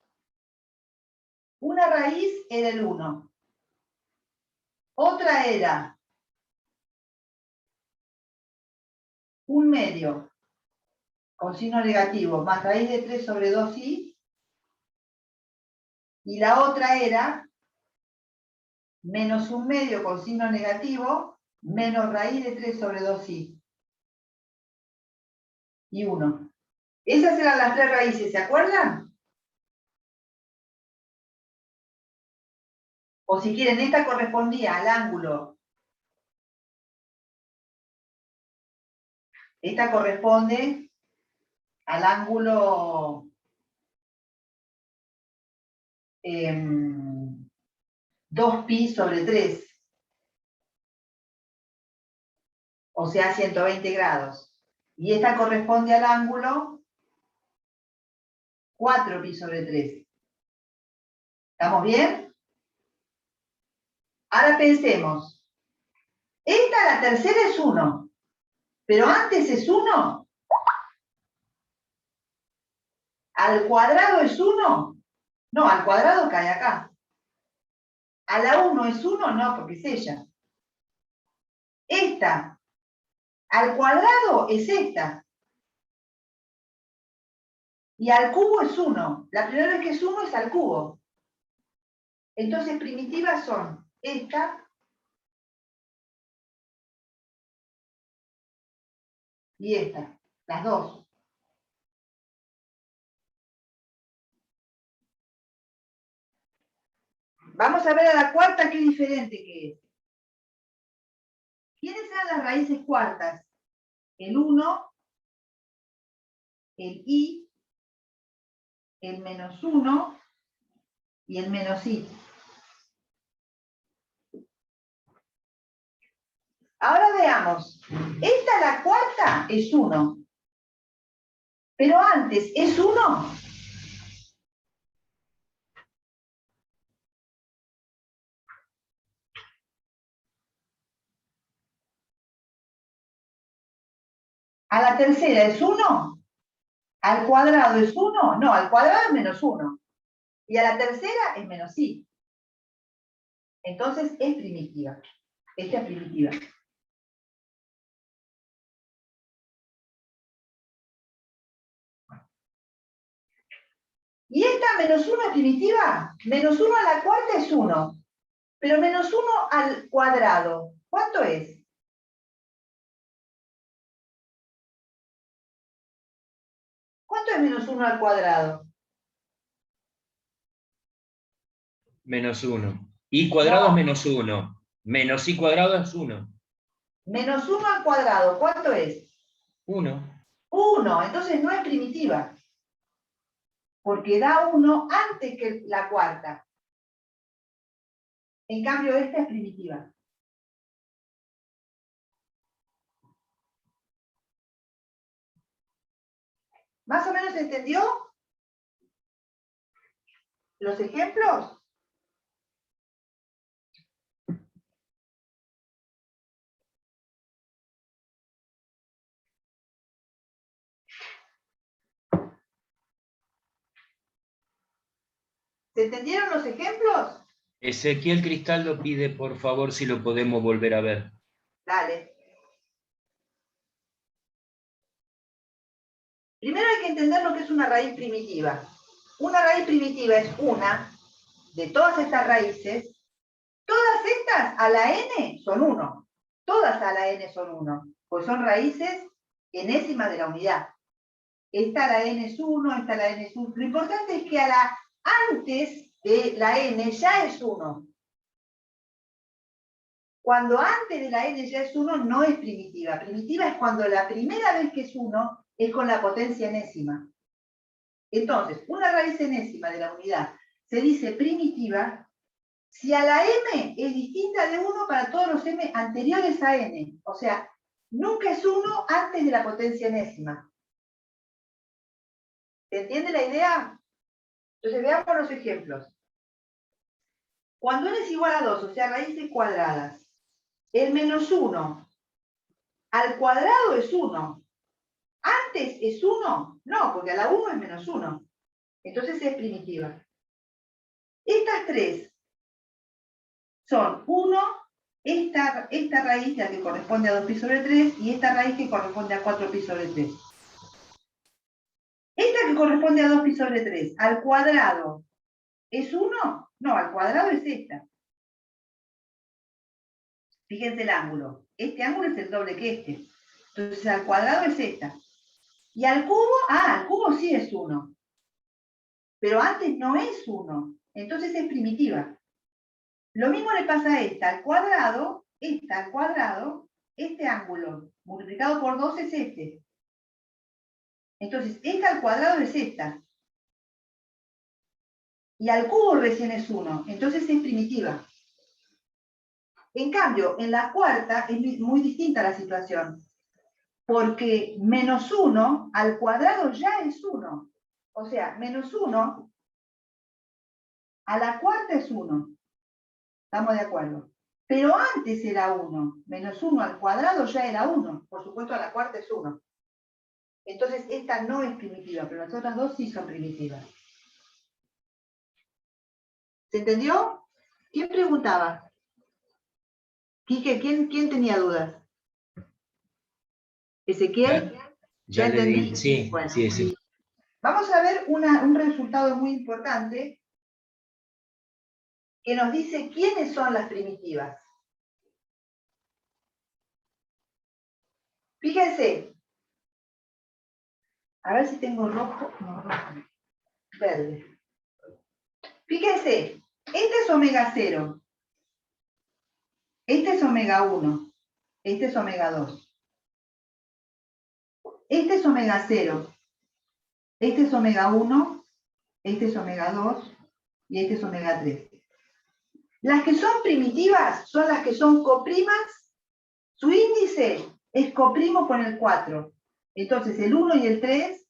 Speaker 1: una raíz era el 1. Otra era 1/2 con signo negativo más raíz de 3 sobre 2i. Y la otra era menos 1/2 con signo negativo menos raíz de 3 sobre 2i. Y 1. Esas eran las tres raíces, ¿se acuerdan? O si quieren, esta correspondía al ángulo. Esta corresponde al ángulo 2pi sobre 3. O sea, 120 grados. Y esta corresponde al ángulo 4pi sobre 3. ¿Estamos bien? Ahora pensemos. Esta, la tercera, es 1. Pero antes es 1. ¿Al cuadrado es 1? No, al cuadrado cae acá. ¿A la 1 es 1? No, porque es ella. Esta, al cuadrado es esta. Y al cubo es 1. La primera vez que es 1 es al cubo. Entonces, primitivas son esta y esta. Las dos. Vamos a ver a la cuarta qué diferente que es. ¿Quiénes eran las raíces cuartas? El 1, el i, el menos 1 y el menos i. Ahora veamos. Esta, la cuarta, es 1. Pero antes, ¿es 1? ¿A la tercera es 1? ¿Al cuadrado es 1? No, al cuadrado es menos 1. Y a la tercera es menos i. Entonces es primitiva. Esta es primitiva. ¿Y esta menos 1 es primitiva? Menos 1 a la cuarta es 1. Pero menos 1 al cuadrado, ¿cuánto es? ¿Cuánto es menos 1 al cuadrado?
Speaker 3: Menos 1. I cuadrado
Speaker 1: No.
Speaker 3: es menos 1. Menos i cuadrado es 1.
Speaker 1: Menos 1 al cuadrado, ¿cuánto es?
Speaker 3: 1.
Speaker 1: 1, entonces no es primitiva. Porque da 1 antes que la cuarta. En cambio, esta es primitiva. ¿Más o menos se entendió? ¿Los ejemplos? ¿Se entendieron los ejemplos?
Speaker 3: Ezequiel Cristaldo pide, por favor, si lo podemos volver a ver.
Speaker 1: Dale. Primero hay que entender lo que es una raíz primitiva. Una raíz primitiva es una de todas estas raíces. Todas estas a la n son 1. Todas a la n son 1. Pues son raíces enésimas de la unidad. Esta a la n es 1, esta a la n es 1. Lo importante es que antes de la n ya es 1. Cuando antes de la n ya es 1 no es primitiva. Primitiva es cuando la primera vez que es 1 es con la potencia enésima. Entonces, una raíz enésima de la unidad se dice primitiva si a la m es distinta de 1 para todos los m anteriores a n. O sea, nunca es 1 antes de la potencia enésima. ¿Se entiende la idea? Entonces veamos los ejemplos. Cuando n es igual a 2, o sea, raíces cuadradas, el menos 1 al cuadrado es 1. ¿Antes es 1? No, porque a la 1 es menos 1. Entonces es primitiva. Estas tres son 1, esta raíz, la que corresponde a 2pi sobre 3, y esta raíz que corresponde a 4pi sobre 3. Esta que corresponde a 2pi sobre 3, al cuadrado, ¿es 1? No, al cuadrado es esta. Fíjense el ángulo. Este ángulo es el doble que este. Entonces al cuadrado es esta. Y al cubo, al cubo sí es 1. Pero antes no es 1. Entonces es primitiva. Lo mismo le pasa a esta al cuadrado, este ángulo multiplicado por 2 es este. Entonces esta al cuadrado es esta. Y al cubo recién es 1. Entonces es primitiva. En cambio, en la cuarta es muy distinta la situación. Porque menos 1 al cuadrado ya es 1. O sea, menos 1 a la cuarta es 1. ¿Estamos de acuerdo? Pero antes era 1. Menos 1 al cuadrado ya era 1. Por supuesto, a la cuarta es 1. Entonces, esta no es primitiva, pero las otras dos sí son primitivas. ¿Se entendió? ¿Quién preguntaba? Quique, ¿quién tenía dudas? ¿Ezequiel?
Speaker 3: Ya le
Speaker 1: entendí?
Speaker 3: di, sí,
Speaker 1: Bueno,
Speaker 3: sí.
Speaker 1: Vamos a ver un resultado muy importante que nos dice quiénes son las primitivas. Fíjense. A ver si tengo rojo. No, rojo no. Verde. Fíjense. Este es omega 0. Este es omega 1. Este es omega 2. Este es omega 0. Este es omega 1. Este es omega 2. Y este es omega 3. Las que son primitivas son las que son coprimas. Su índice es coprimo con el 4. Entonces el 1 y el 3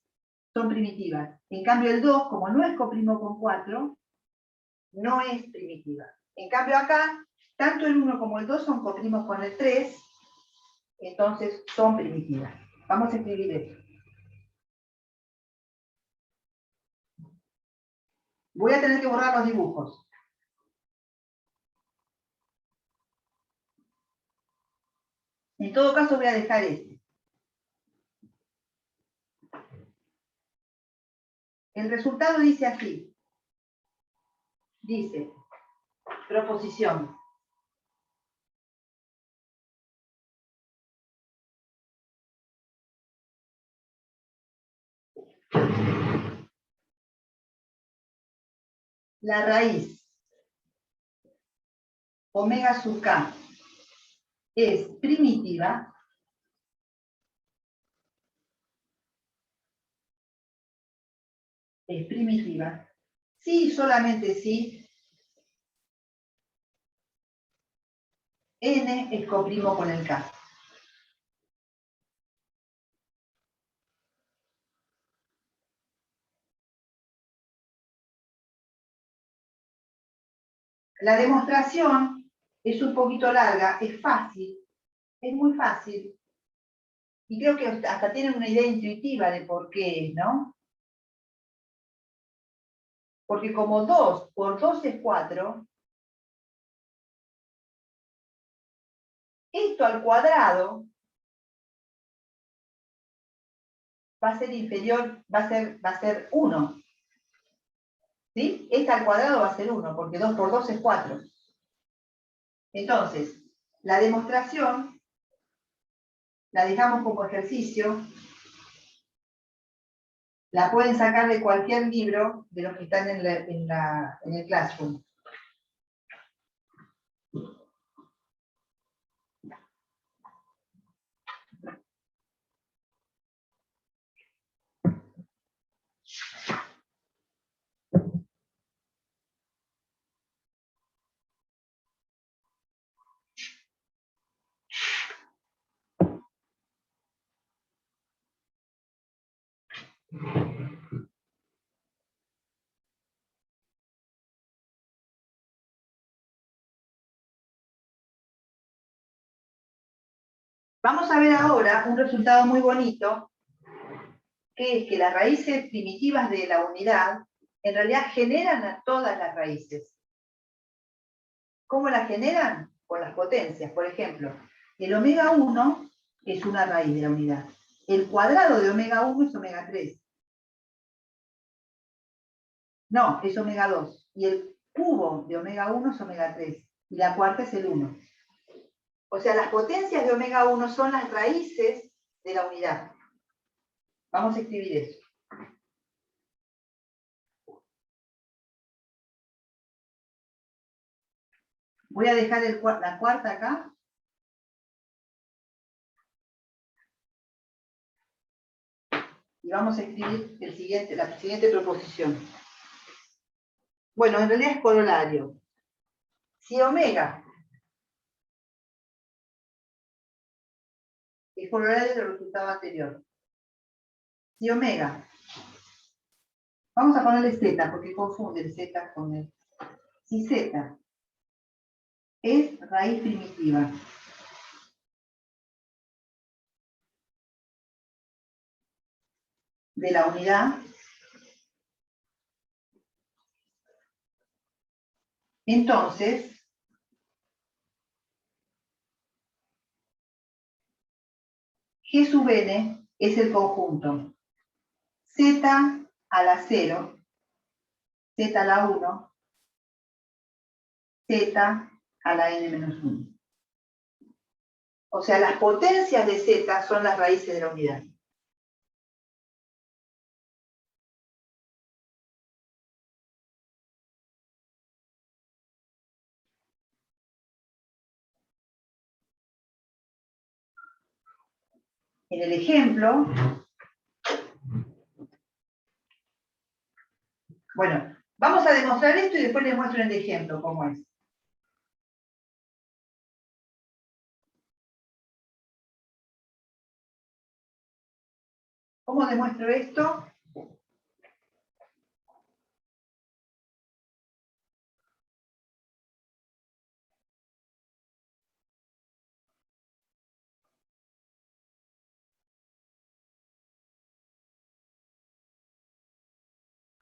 Speaker 1: son primitivas. En cambio el 2, como no es coprimo con 4, no es primitiva. En cambio acá, tanto el 1 como el 2 son coprimos con el 3, entonces son primitivas. Vamos a escribir esto. Voy a tener que borrar los dibujos. En todo caso voy a dejar este. El resultado dice así. Dice, proposición. La raíz omega sub k es primitiva si, solamente si, n es coprimo con el k. La demostración es un poquito larga, es fácil, es muy fácil. Y creo que hasta tienen una idea intuitiva de por qué, ¿no? Porque como 2 por 2 es 4, esto al cuadrado va a ser inferior, va a ser 1. ¿Sí? Esta al cuadrado va a ser 1, porque 2 por 2 es 4. Entonces, la demostración la dejamos como ejercicio. La pueden sacar de cualquier libro de los que están en el Classroom. Vamos a ver ahora un resultado muy bonito, que es que las raíces primitivas de la unidad en realidad generan a todas las raíces. ¿Cómo las generan? Con las potencias. Por ejemplo, el omega 1 es una raíz de la unidad. El cuadrado de omega 1 es omega 3. No, es omega 2. Y el cubo de omega 1 es omega 3. Y la cuarta es el 1. O sea, las potencias de omega 1 son las raíces de la unidad. Vamos a escribir eso. Voy a dejar la cuarta acá. Y vamos a escribir la siguiente proposición. Bueno, en realidad es corolario. Si omega es corolario del resultado anterior. Si omega, vamos a ponerle z, porque confunde el z con el. Si z es raíz primitiva de la unidad, entonces G sub n es el conjunto z a la 0, z a la 1, z a la n menos 1. O sea, las potencias de z son las raíces de la unidad. En el ejemplo, bueno, vamos a demostrar esto y después les muestro en el ejemplo cómo es. ¿Cómo demuestro esto?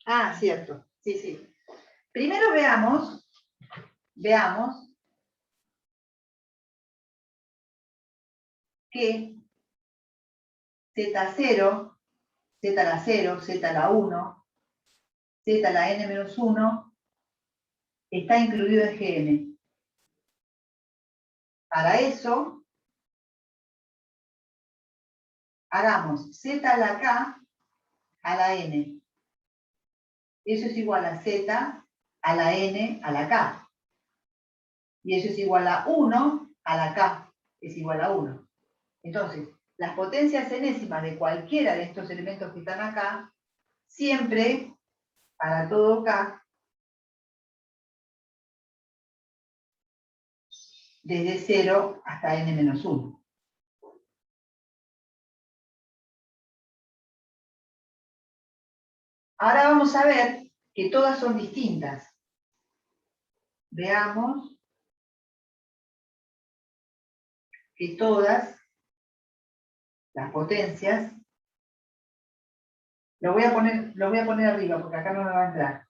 Speaker 1: Ah, cierto, sí, sí. Primero veamos que Z0, Z a la 0, Z a la 1, Z a la n menos 1, está incluido en Gn. Para eso, hagamos Z a la k a la n. Eso es igual a Z a la n a la k. Y eso es igual a 1 a la k, es igual a 1. Entonces, las potencias enésimas de cualquiera de estos elementos que están acá, siempre, para todo k, desde 0 hasta n menos 1. Ahora vamos a ver que todas son distintas. Veamos que todas las potencias, lo voy a poner arriba porque acá no me va a entrar.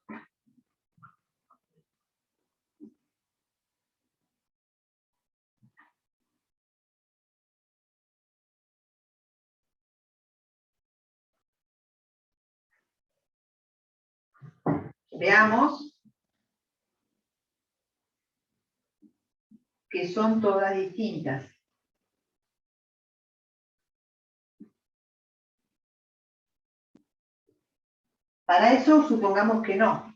Speaker 1: Veamos que son todas distintas. Para eso supongamos que no.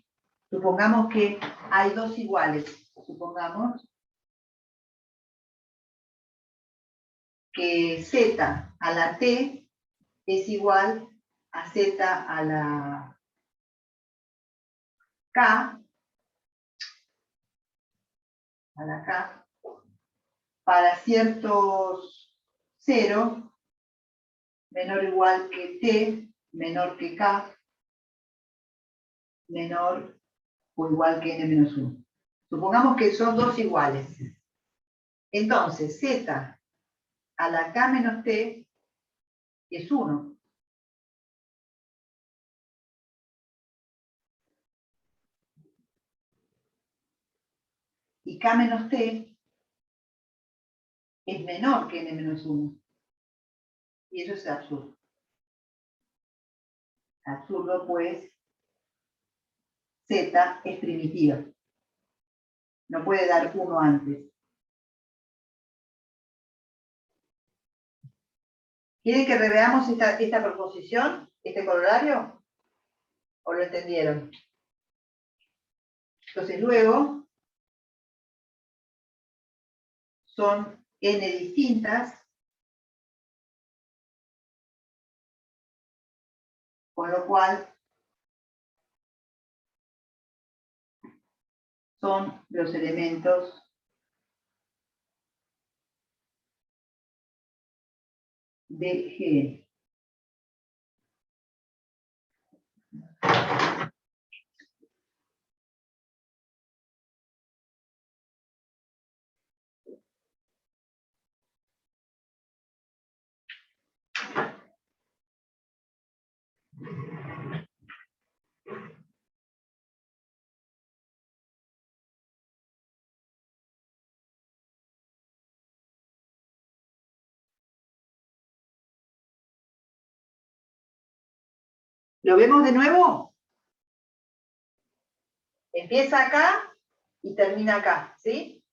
Speaker 1: Supongamos que hay dos iguales. Supongamos que z a la t es igual a z a la k, para ciertos 0 menor o igual que t, menor que k, menor o igual que n-1. Supongamos que son dos iguales. Entonces, z a la k menos t es 1. Y k menos t es menor que n-1. Y eso es absurdo. Absurdo, pues, z es primitiva. No puede dar 1 antes. ¿Quieren que reveamos esta proposición, este corolario? ¿O lo entendieron? Entonces luego son n distintas, con lo cual son los elementos de G. ¿Lo vemos de nuevo? Empieza acá y termina acá, ¿sí?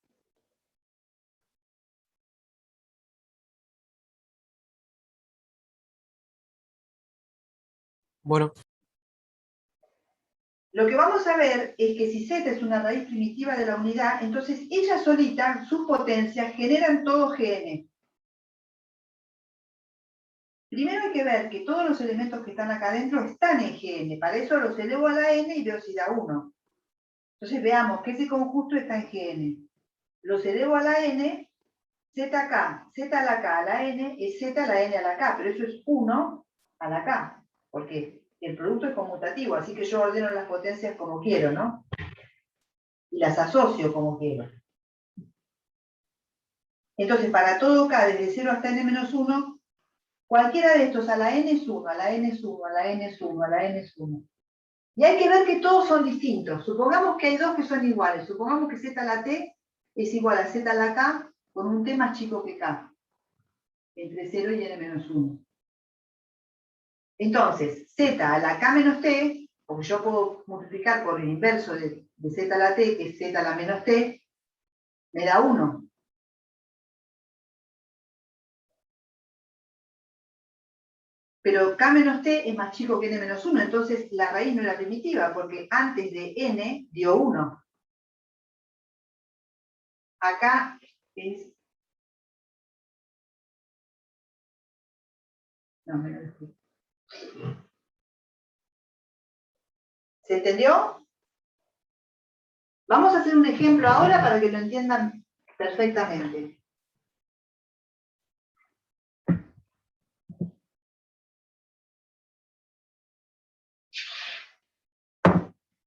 Speaker 4: Bueno,
Speaker 1: Lo que vamos a ver es que si z es una raíz primitiva de la unidad, entonces ella solita, sus potencias, generan todo Gn. Primero hay que ver que todos los elementos que están acá adentro están en Gn. Para eso los elevo a la n y veo si da 1. Entonces veamos que ese conjunto está en Gn. Los elevo a la n, zk, z a la k a la n es z a la n a la k, pero eso es 1 a la k, porque el producto es conmutativo, así que yo ordeno las potencias como quiero, ¿no? Y las asocio como quiero. Entonces, para todo k, desde 0 hasta n-1, cualquiera de estos a la n es 1, a la n es 1, a la n es 1, a la n es 1. Y hay que ver que todos son distintos. Supongamos que hay dos que son iguales. Supongamos que z a la t es igual a z a la k con un t más chico que k, entre 0 y n-1. Entonces, z a la k menos t, porque yo puedo multiplicar por el inverso de z a la t, que es z a la menos t, me da 1. Pero k menos t es más chico que n-1, entonces la raíz no era primitiva, porque antes de n dio 1. Acá es... No, me lo dejé. ¿Se entendió? Vamos a hacer un ejemplo ahora para que lo entiendan perfectamente.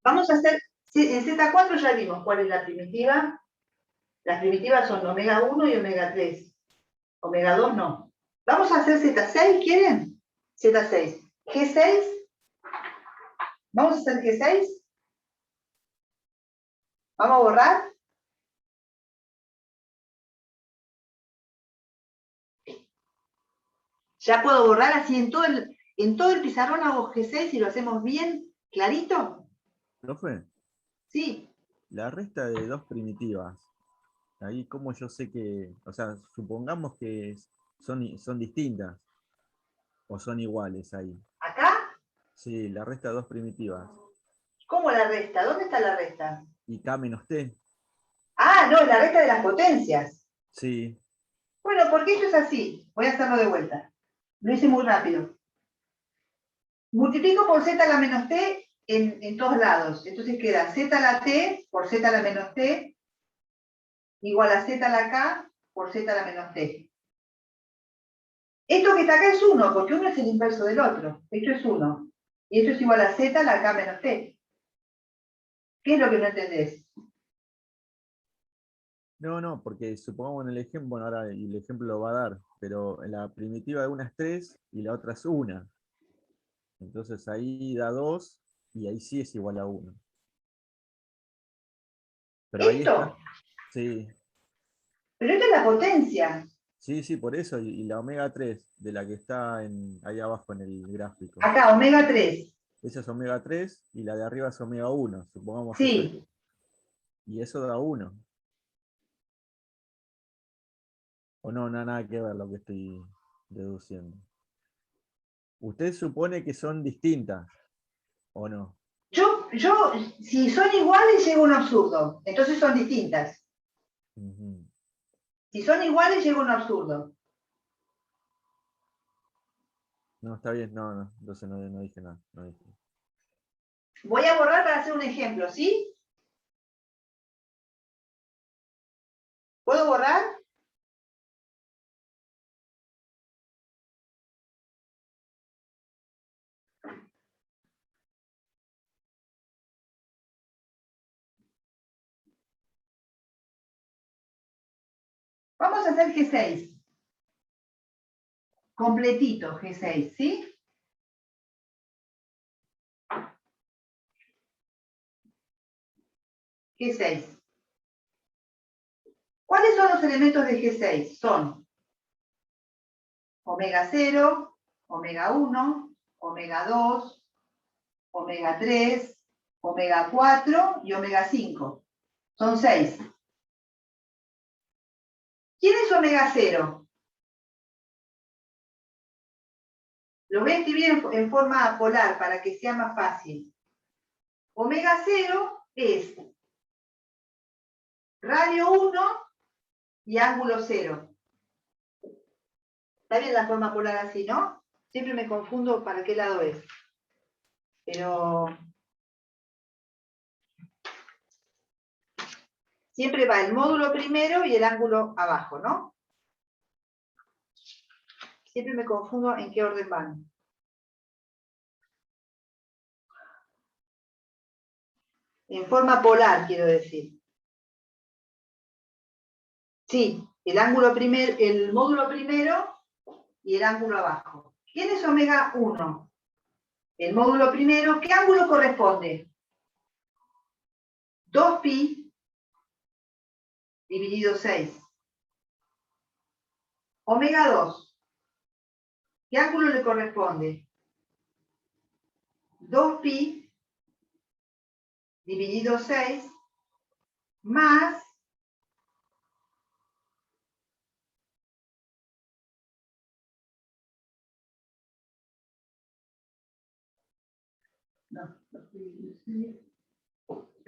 Speaker 1: Vamos a hacer, en Z4 ya vimos cuál es la primitiva. Las primitivas son omega 1 y omega 3. Omega 2 no. Vamos a hacer Z6, ¿quieren? Z6. G6. ¿Vamos a hacer G6? ¿Vamos a borrar? Ya puedo borrar así en todo el pizarrón hago G6 y lo hacemos bien clarito.
Speaker 5: ¿No fue?
Speaker 1: Sí.
Speaker 5: La resta de dos primitivas. Ahí como yo sé que, o sea, supongamos que son distintas o son iguales ahí.
Speaker 1: ¿Acá?
Speaker 5: Sí, la resta de dos primitivas.
Speaker 1: ¿Cómo la resta? ¿Dónde está la resta?
Speaker 5: Y K menos T.
Speaker 1: Ah, no, la resta de las potencias.
Speaker 5: Sí.
Speaker 1: Bueno, porque esto es así. Voy a hacerlo de vuelta. Lo hice muy rápido. Multiplico por z a la menos t en todos lados. Entonces queda z a la t por z a la menos t igual a z a la k por z a la menos t. Esto que está acá es 1, porque uno es el inverso del otro. Esto es 1. Y esto es igual a z a la k menos t. ¿Qué es lo que no entendés?
Speaker 5: No, porque supongamos en el ejemplo, bueno, ahora el ejemplo lo va a dar, pero la primitiva de una es 3 y la otra es 1. Entonces ahí da 2 y ahí sí es igual a 1. Pero ahí está.
Speaker 1: Esto,
Speaker 5: Sí,
Speaker 1: pero esto es la potencia.
Speaker 5: sí, por eso. Y la omega 3 de la que está ahí abajo en el gráfico.
Speaker 1: Acá, omega 3.
Speaker 5: Esa es omega 3 y la de arriba es omega 1. Supongamos eso.
Speaker 1: Sí.
Speaker 5: Y eso da 1. O no, nada que ver lo que estoy deduciendo. ¿Usted supone que son distintas o no?
Speaker 1: Yo, si son iguales, llego a un absurdo. Entonces son distintas.
Speaker 5: Ujú.
Speaker 1: Si son iguales, llego a un absurdo.
Speaker 5: No, está bien, no, entonces no dije nada. No dije.
Speaker 1: Voy a borrar para hacer un ejemplo, ¿sí? ¿Puedo borrar? Vamos a hacer G6. Completito G6, ¿sí? G6. ¿Cuáles son los elementos de G6? Son omega 0, omega 1, omega 2, omega 3, omega 4 y omega 5. Son 6. ¿Quién es omega 0? Lo voy a escribir en forma polar para que sea más fácil. Omega 0 es radio 1 y ángulo 0. Está bien la forma polar así, ¿no? Siempre me confundo para qué lado es. Pero siempre va el módulo primero y el ángulo abajo, ¿no? Siempre me confundo en qué orden van. En forma polar, quiero decir. Sí, el módulo primero y el ángulo abajo. ¿Quién es omega 1? El módulo primero, ¿qué ángulo corresponde? 2pi dividido 6. Omega 2, ¿qué ángulo le corresponde? 2pi dividido 6 más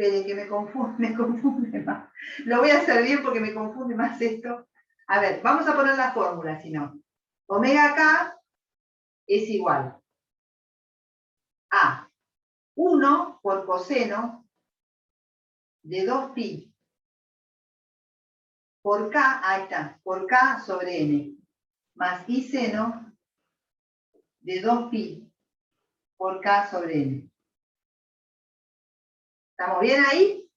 Speaker 1: espere que me confunde más. Lo voy a hacer bien porque me confunde más esto. A ver, vamos a poner la fórmula, si no. Omega K es igual a 1 por coseno de 2pi por K, ahí está, por K sobre N, más I seno de 2pi por K sobre N. ¿Estamos bien ahí?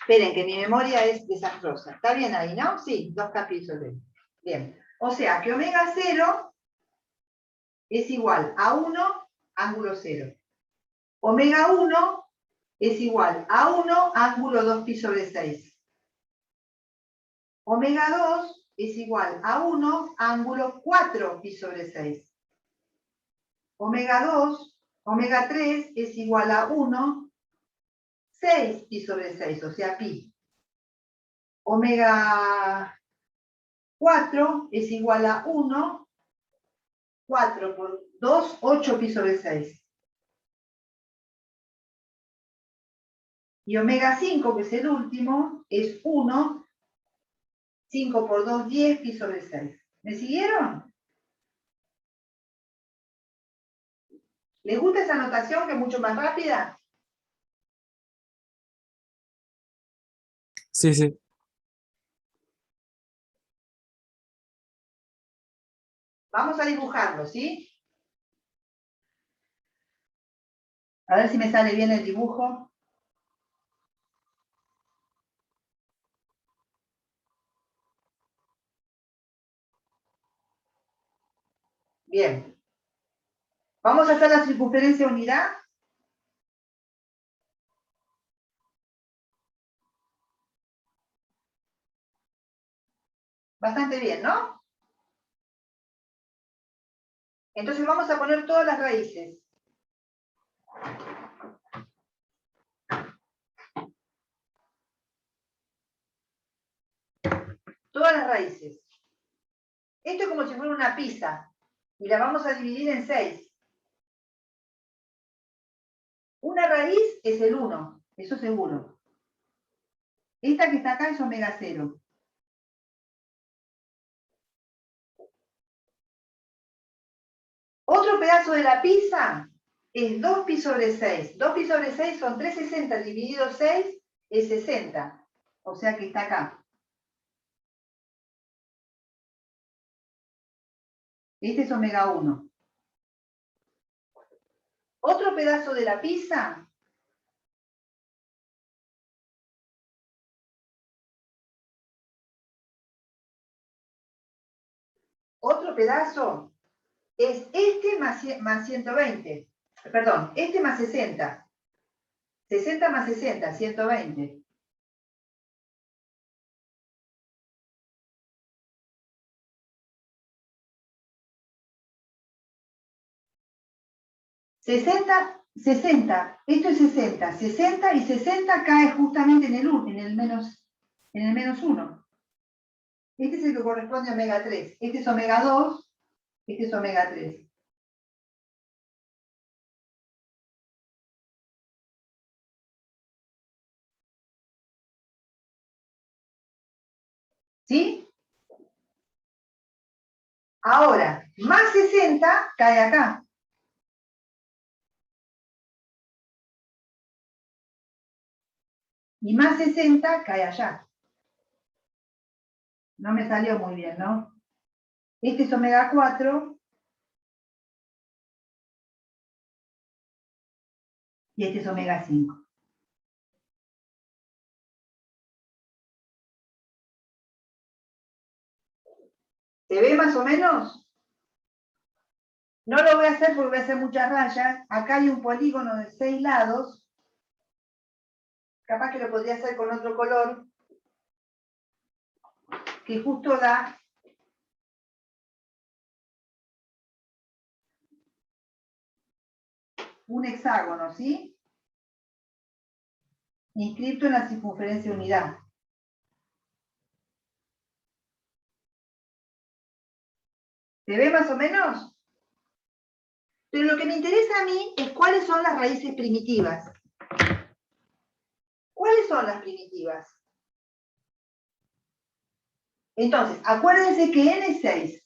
Speaker 1: Esperen, que mi memoria es desastrosa. ¿Está bien ahí, no? Sí, 2K sobre N. Bien. O sea, que omega 0 es igual a 1 ángulo 0. Omega 1 es igual a 1 ángulo 2pi sobre 6. Omega 2 es igual a 1 ángulo 4 pi sobre 6. Omega 2, omega 3 es igual a 1, 6 pi sobre 6, o sea, pi. Omega 4 es igual a 1, 4 por 2, 8 pi sobre 6. Y omega 5, que es el último, es 1, 5 por 2, 10 pi sobre 6. ¿Me siguieron? ¿Les gusta esa notación que es mucho más rápida?
Speaker 4: Sí, sí.
Speaker 1: Vamos a dibujarlo, ¿sí? A ver si me sale bien el dibujo. Bien. Vamos a hacer la circunferencia unidad. Bastante bien, ¿no? Entonces vamos a poner todas las raíces. Todas las raíces. Esto es como si fuera una pizza. Y la vamos a dividir en 6. Una raíz es el 1, eso seguro. Esta que está acá es omega 0. Otro pedazo de la pizza es 2 pi sobre 6. 2 pi sobre 6 son 360 dividido 6 es 60. O sea que está acá. Este es omega 1. Otro pedazo de la pizza otro pedazo es este más 120. Perdón, este más 60. 60 más 60, 120. Esto es 60. 60 y 60 cae justamente en el menos 1. Este es el que corresponde a omega 3. Este es omega 2, este es omega 3. ¿Sí? Ahora, más 60 cae acá. Y más 60 cae allá. No me salió muy bien, ¿no? Este es omega 4. Y este es omega 5. ¿Se ve más o menos? No lo voy a hacer porque voy a hacer muchas rayas. Acá hay un polígono de 6 lados. Capaz que lo podría hacer con otro color. Que justo da un hexágono, ¿sí? Inscrito en la circunferencia unidad. ¿Se ve más o menos? Pero lo que me interesa a mí es cuáles son las raíces primitivas. ¿Cuáles son las primitivas? Entonces, acuérdense que n es 6.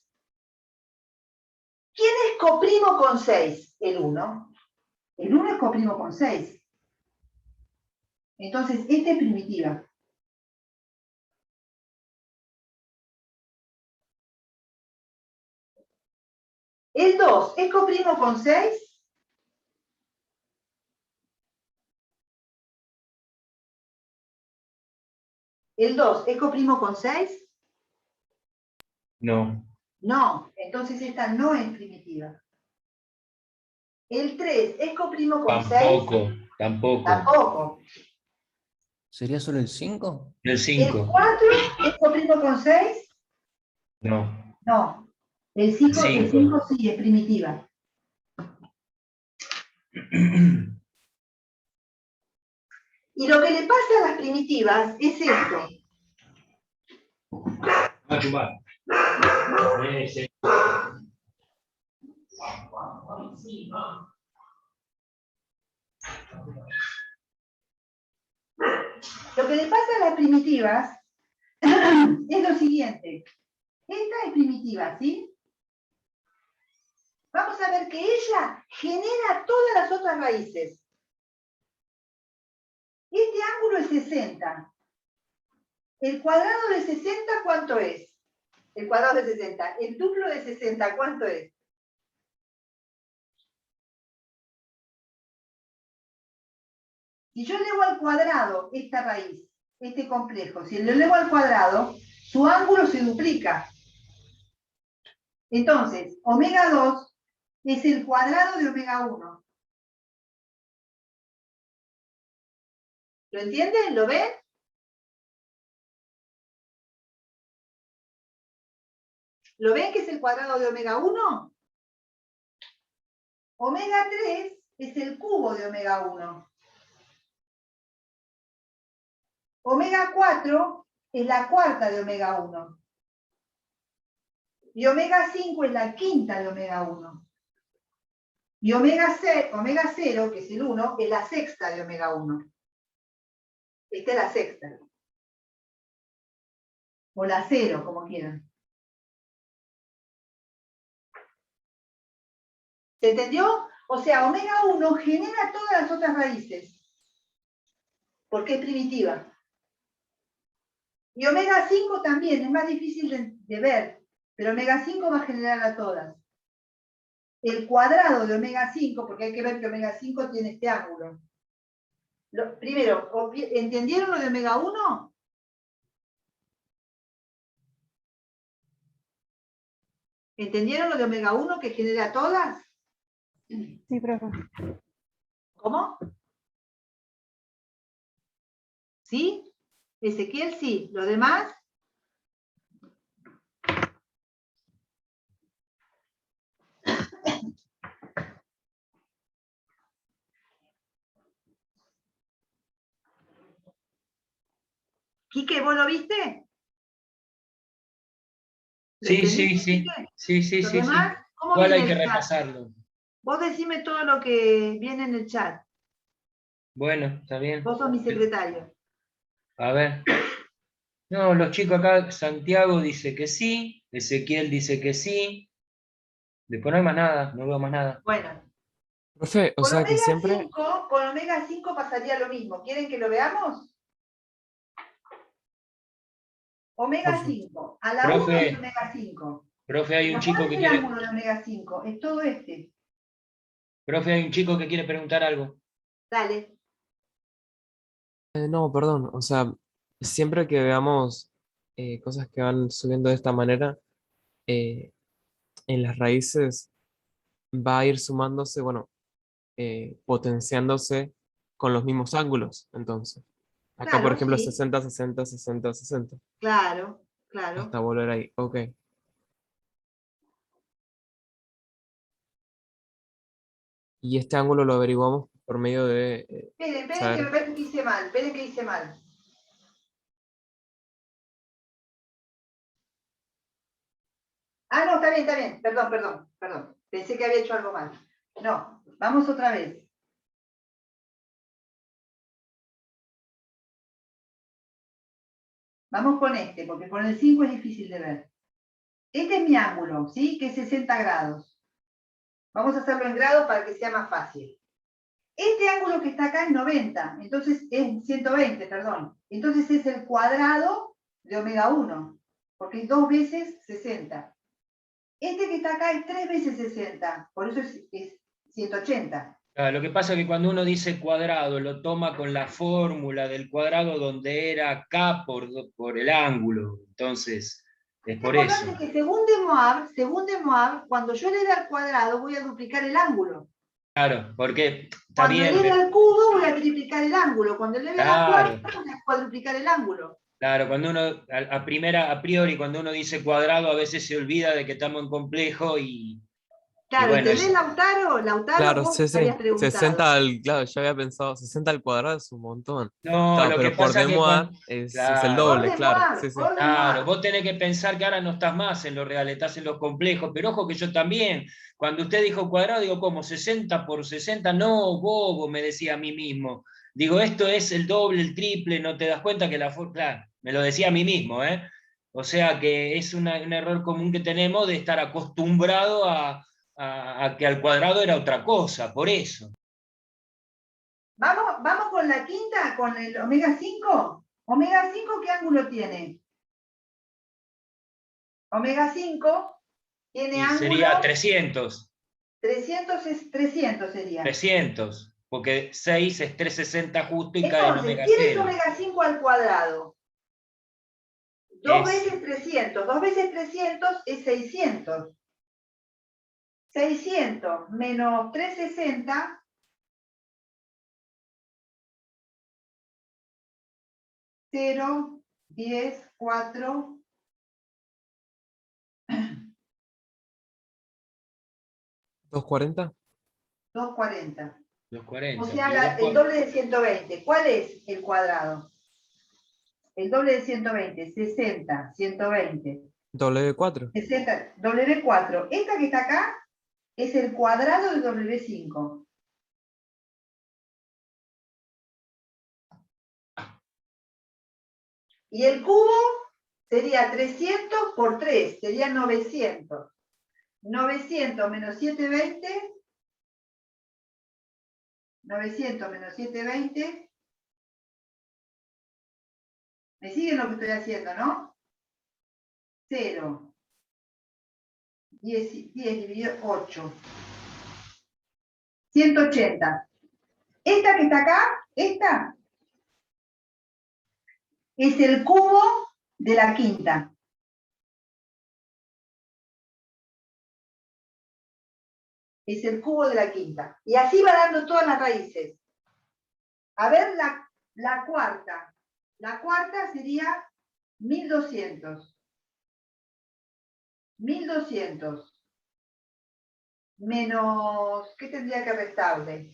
Speaker 1: ¿Quién es coprimo con 6? El 1. El 1 es coprimo con 6. Entonces, esta es primitiva. El 2 es coprimo con 6. ¿El 2 es coprimo con 6?
Speaker 3: No.
Speaker 1: No, entonces esta no es primitiva. ¿El 3 es coprimo con 6?
Speaker 3: Tampoco.
Speaker 1: Tampoco.
Speaker 6: ¿Sería solo el 5?
Speaker 3: El
Speaker 1: ¿El
Speaker 3: 5.
Speaker 1: 4 es coprimo con 6?
Speaker 3: No.
Speaker 1: No. El 5
Speaker 3: Cinco.
Speaker 1: sí es primitiva. Y lo que le pasa a las primitivas es esto.
Speaker 3: Va a chumbar. Sí.
Speaker 1: Lo que le pasa a las primitivas es lo siguiente. Esta es primitiva, ¿sí? Vamos a ver que ella genera todas las otras raíces. Este ángulo es 60. ¿El cuadrado de 60 cuánto es? El cuadrado de 60. ¿El duplo de 60 cuánto es? Si yo elevo al cuadrado esta raíz, este complejo, si lo elevo al cuadrado, su ángulo se duplica. Entonces, omega 2 es el cuadrado de omega 1. ¿Lo entienden? ¿Lo ven? ¿Lo ven que es el cuadrado de omega 1? Omega 3 es el cubo de omega 1. Omega 4 es la cuarta de omega 1. Y omega 5 es la quinta de omega 1. Y omega 0, que es el 1, es la sexta de omega 1. Esta es la sexta. O la 0, como quieran. ¿Se entendió? O sea, omega 1 genera todas las otras raíces. Porque es primitiva. Y omega 5 también, es más difícil de ver. Pero omega 5 va a generar a todas. El cuadrado de omega 5, porque hay que ver que omega 5 tiene este ángulo. Primero, ¿entendieron lo de omega 1? ¿Entendieron lo de omega 1 que genera todas?
Speaker 6: Sí, profe.
Speaker 1: ¿Cómo? ¿Sí? Ezequiel, sí. ¿Lo demás? Quique, ¿vos lo viste? ¿Lo
Speaker 3: Sí,
Speaker 1: entendiste,
Speaker 3: sí.
Speaker 1: Quique?
Speaker 3: Sí.
Speaker 1: ¿Los demás? ¿Cómo
Speaker 3: Igual hay
Speaker 1: viene
Speaker 3: que
Speaker 1: el chat?
Speaker 3: repasarlo.
Speaker 1: Vos decime todo lo que viene en el chat.
Speaker 3: Bueno, está bien.
Speaker 1: Vos sos mi secretario.
Speaker 3: A ver. No, los chicos acá, Santiago dice que sí, Ezequiel dice que sí. Después no hay más nada, no veo más nada.
Speaker 1: Bueno,
Speaker 4: Profe, o sea que siempre,
Speaker 1: con omega 5 pasaría lo mismo. ¿Quieren que lo veamos? Omega
Speaker 4: porfa.
Speaker 1: 5. A la 1
Speaker 3: Profe,
Speaker 1: es omega 5.
Speaker 3: profe, hay un
Speaker 1: ¿Pero
Speaker 3: chico
Speaker 1: cuál
Speaker 3: que
Speaker 1: es el
Speaker 3: quiere,
Speaker 1: ángulo de omega 5? Es todo este.
Speaker 3: profe, hay un chico que quiere preguntar algo.
Speaker 1: Dale.
Speaker 4: No, perdón, o sea, siempre que veamos cosas que van subiendo de esta manera, eh, en las raíces va a ir sumándose, bueno, potenciándose con los mismos ángulos, entonces. Acá, por
Speaker 1: Claro,
Speaker 4: ejemplo,
Speaker 1: sí.
Speaker 4: 60, 60, 60, 60.
Speaker 1: Claro, claro.
Speaker 4: Hasta volver ahí. Ok. Y este ángulo lo averiguamos por medio de
Speaker 1: Esperen, que me
Speaker 4: saber.
Speaker 1: parece que hice mal. Esperen que hice mal. Ah, no, está bien. Perdón. Pensé que había hecho algo mal. No, vamos otra vez. Vamos con este, porque con el 5 es difícil de ver. Este es mi ángulo, ¿sí? Que es 60 grados. Vamos a hacerlo en grados para que sea más fácil. Este ángulo que está acá es 90, entonces es 120, perdón. Entonces es el cuadrado de omega 1, porque es 2 veces 60. Este que está acá es 3 veces 60, por eso es 180.
Speaker 3: Lo que pasa es que cuando uno dice cuadrado, lo toma con la fórmula del cuadrado donde era K por el ángulo. Entonces, es por eso.
Speaker 1: Acordate que según de Moab, cuando yo le dé al cuadrado voy a duplicar el ángulo.
Speaker 3: Claro, porque está
Speaker 1: Cuando
Speaker 3: bien,
Speaker 1: eleve
Speaker 3: pero,
Speaker 1: al cubo voy a triplicar el ángulo. Cuando eleve a la
Speaker 3: claro,
Speaker 1: cuarta voy a cuadruplicar el ángulo.
Speaker 3: Claro, cuando uno, a priori, cuando uno dice cuadrado, a veces se olvida de que estamos en complejo y
Speaker 1: Claro,
Speaker 3: bueno,
Speaker 1: ¿entendés, Lautaro? Lautaro,
Speaker 4: Claro,
Speaker 1: vos
Speaker 4: sí, sí.
Speaker 1: habías preguntado.
Speaker 4: 60 al, claro, yo había pensado, 60 al cuadrado es un montón.
Speaker 3: no,
Speaker 4: Claro,
Speaker 3: lo que
Speaker 4: pero por
Speaker 3: pasa que
Speaker 4: demorar es el
Speaker 3: claro,
Speaker 4: doble,
Speaker 1: Por
Speaker 4: claro.
Speaker 1: demorar,
Speaker 4: Sí, sí.
Speaker 1: por
Speaker 3: claro,
Speaker 1: demorar.
Speaker 3: vos tenés que pensar que ahora no estás más en lo real, estás en los complejos, pero ojo que yo también, cuando usted dijo cuadrado, digo, ¿cómo? 60 por 60, no, bobo, me decía a mí mismo. Digo, esto es el doble, el triple, no te das cuenta que claro, me lo decía a mí mismo, ¿eh? O sea que es un error común que tenemos de estar acostumbrado a que al cuadrado era otra cosa, por eso.
Speaker 1: Vamos con la quinta, con el omega 5. Omega 5, ¿qué ángulo tiene? Omega 5 tiene
Speaker 3: Y
Speaker 1: ángulo
Speaker 3: sería 300.
Speaker 1: 300 sería.
Speaker 3: 300, porque 6 es 360 justo y cae en
Speaker 1: Entonces,
Speaker 3: omega
Speaker 1: ¿quién es
Speaker 3: 0.
Speaker 1: omega 5 al cuadrado? 2 veces 300. 2 veces 300 es 600. 600 menos 360 0, 10, 4,
Speaker 4: 240.
Speaker 1: 240.
Speaker 3: 240.
Speaker 1: O sea,
Speaker 3: Y
Speaker 1: el doble de 120. ¿Cuál es el cuadrado? El doble de 120, 60, 120.
Speaker 4: W4.
Speaker 1: 60, W4. Esta que está acá es el cuadrado de W5. Y el cubo sería 300 por 3, sería 900. 900 menos 720. 900 menos 720. ¿Me siguen lo que estoy haciendo, no? 0. 10 dividido 8. 180. Esta que está acá, esta, es el cubo de la quinta. Es el cubo de la quinta. Y así va dando todas las raíces. A ver la cuarta. La cuarta sería 1200. 1200. Menos, ¿qué tendría que restarle?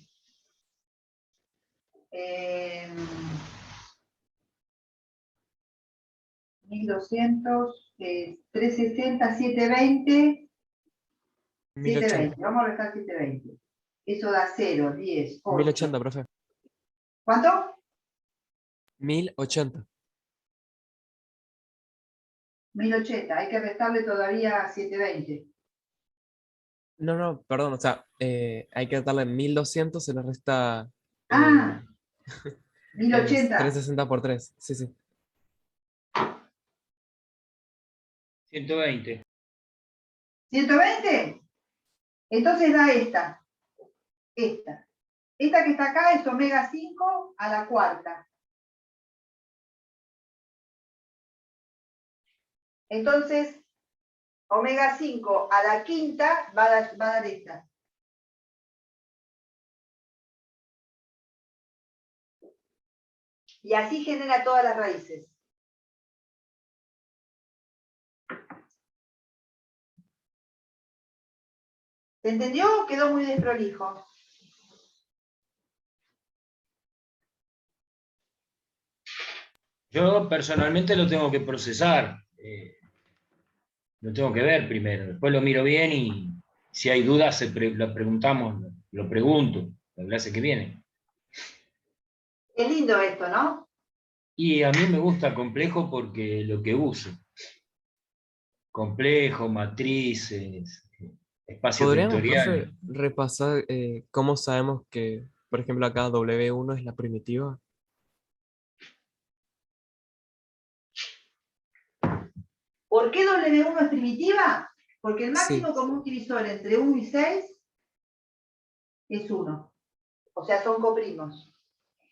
Speaker 1: 1200, 360, 720. 720,
Speaker 4: 1080.
Speaker 1: vamos a restar 720. Eso da 0, 10, 8.
Speaker 4: 1080, profe.
Speaker 1: ¿Cuánto?
Speaker 4: 1080.
Speaker 1: 1080, hay que restarle todavía 720.
Speaker 4: No, no, perdón, o sea, hay que darle 1200, se le resta
Speaker 1: Ah,
Speaker 4: es
Speaker 1: 1080.
Speaker 4: 360 por 3. Sí, sí.
Speaker 3: 120.
Speaker 1: 120. Entonces da esta. Esta. Esta que está acá es omega 5 a la cuarta. Entonces, omega 5 a la quinta va a dar esta. Y así genera todas las raíces. ¿Se entendió o quedó muy desprolijo?
Speaker 3: Yo personalmente lo tengo que procesar. Lo tengo que ver primero. Después lo miro bien y si hay dudas lo preguntamos, lo pregunto la clase que viene.
Speaker 1: Es lindo esto, ¿no?
Speaker 3: Y a mí me gusta complejo porque lo que uso. Complejo, matrices, espacios
Speaker 4: ¿Podríamos,
Speaker 3: vectoriales.
Speaker 4: profe, repasar cómo sabemos que, por ejemplo, acá W1 es la primitiva?
Speaker 1: ¿Por qué W1 es primitiva? Porque el
Speaker 4: Sí.
Speaker 1: máximo común divisor entre 1 y 6 es 1. O sea, son coprimos.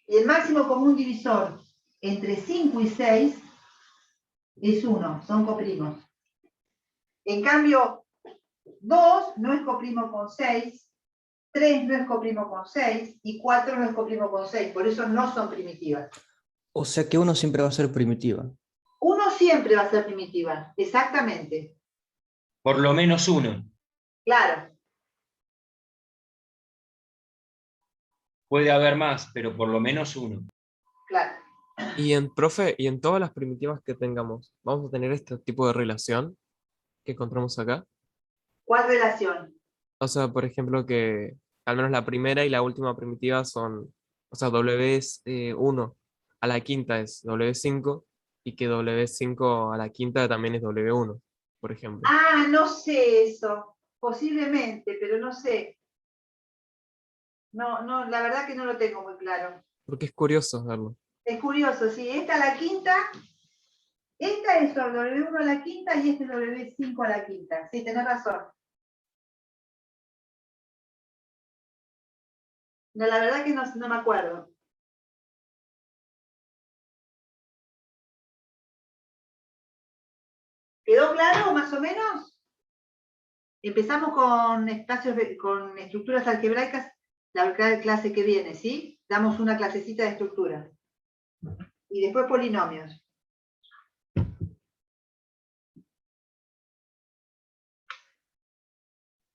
Speaker 1: Y el máximo común divisor entre 5 y 6 es 1, son coprimos. En cambio, 2 no es coprimo con 6, 3 no es coprimo con 6 y 4 no es coprimo con 6. Por eso no son primitivas.
Speaker 7: O sea que uno siempre va a ser primitiva.
Speaker 1: 1 siempre va a ser primitiva, exactamente.
Speaker 3: Por lo menos 1.
Speaker 1: Claro,
Speaker 3: Puede haber más, pero por lo menos 1.
Speaker 1: claro.
Speaker 4: Y profe, y en todas las primitivas que tengamos, ¿vamos a tener este tipo de relación que encontramos acá?
Speaker 1: ¿Cuál relación?
Speaker 4: O sea, por ejemplo, que al menos la primera y la última primitiva son, o sea, W es 1 a la quinta es W5 y que W5 a la quinta también es W1, por ejemplo.
Speaker 1: Ah, no sé eso. Posiblemente, pero no sé. No, no, la verdad que no lo tengo muy claro.
Speaker 4: Porque es curioso verlo.
Speaker 1: Es curioso, sí. Esta a la quinta, esta es W1 a la quinta y este es W5 a la quinta. Sí, tenés razón. No, la verdad que no me acuerdo. ¿Quedó claro, más o menos? Empezamos con espacios, con estructuras algebraicas la clase que viene, ¿sí? Damos una clasecita de estructura. Y después polinomios.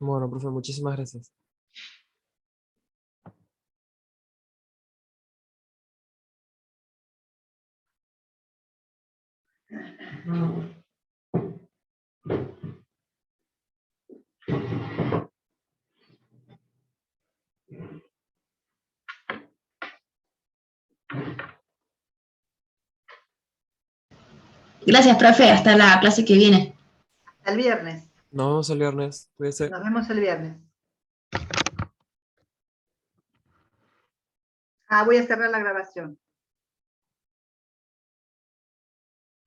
Speaker 4: Bueno, profe, muchísimas gracias.
Speaker 7: Gracias, profe. Hasta la clase que viene.
Speaker 1: Hasta el viernes.
Speaker 4: Nos vemos el viernes. Cuídese.
Speaker 1: Nos vemos el viernes. Ah, voy a cerrar la grabación.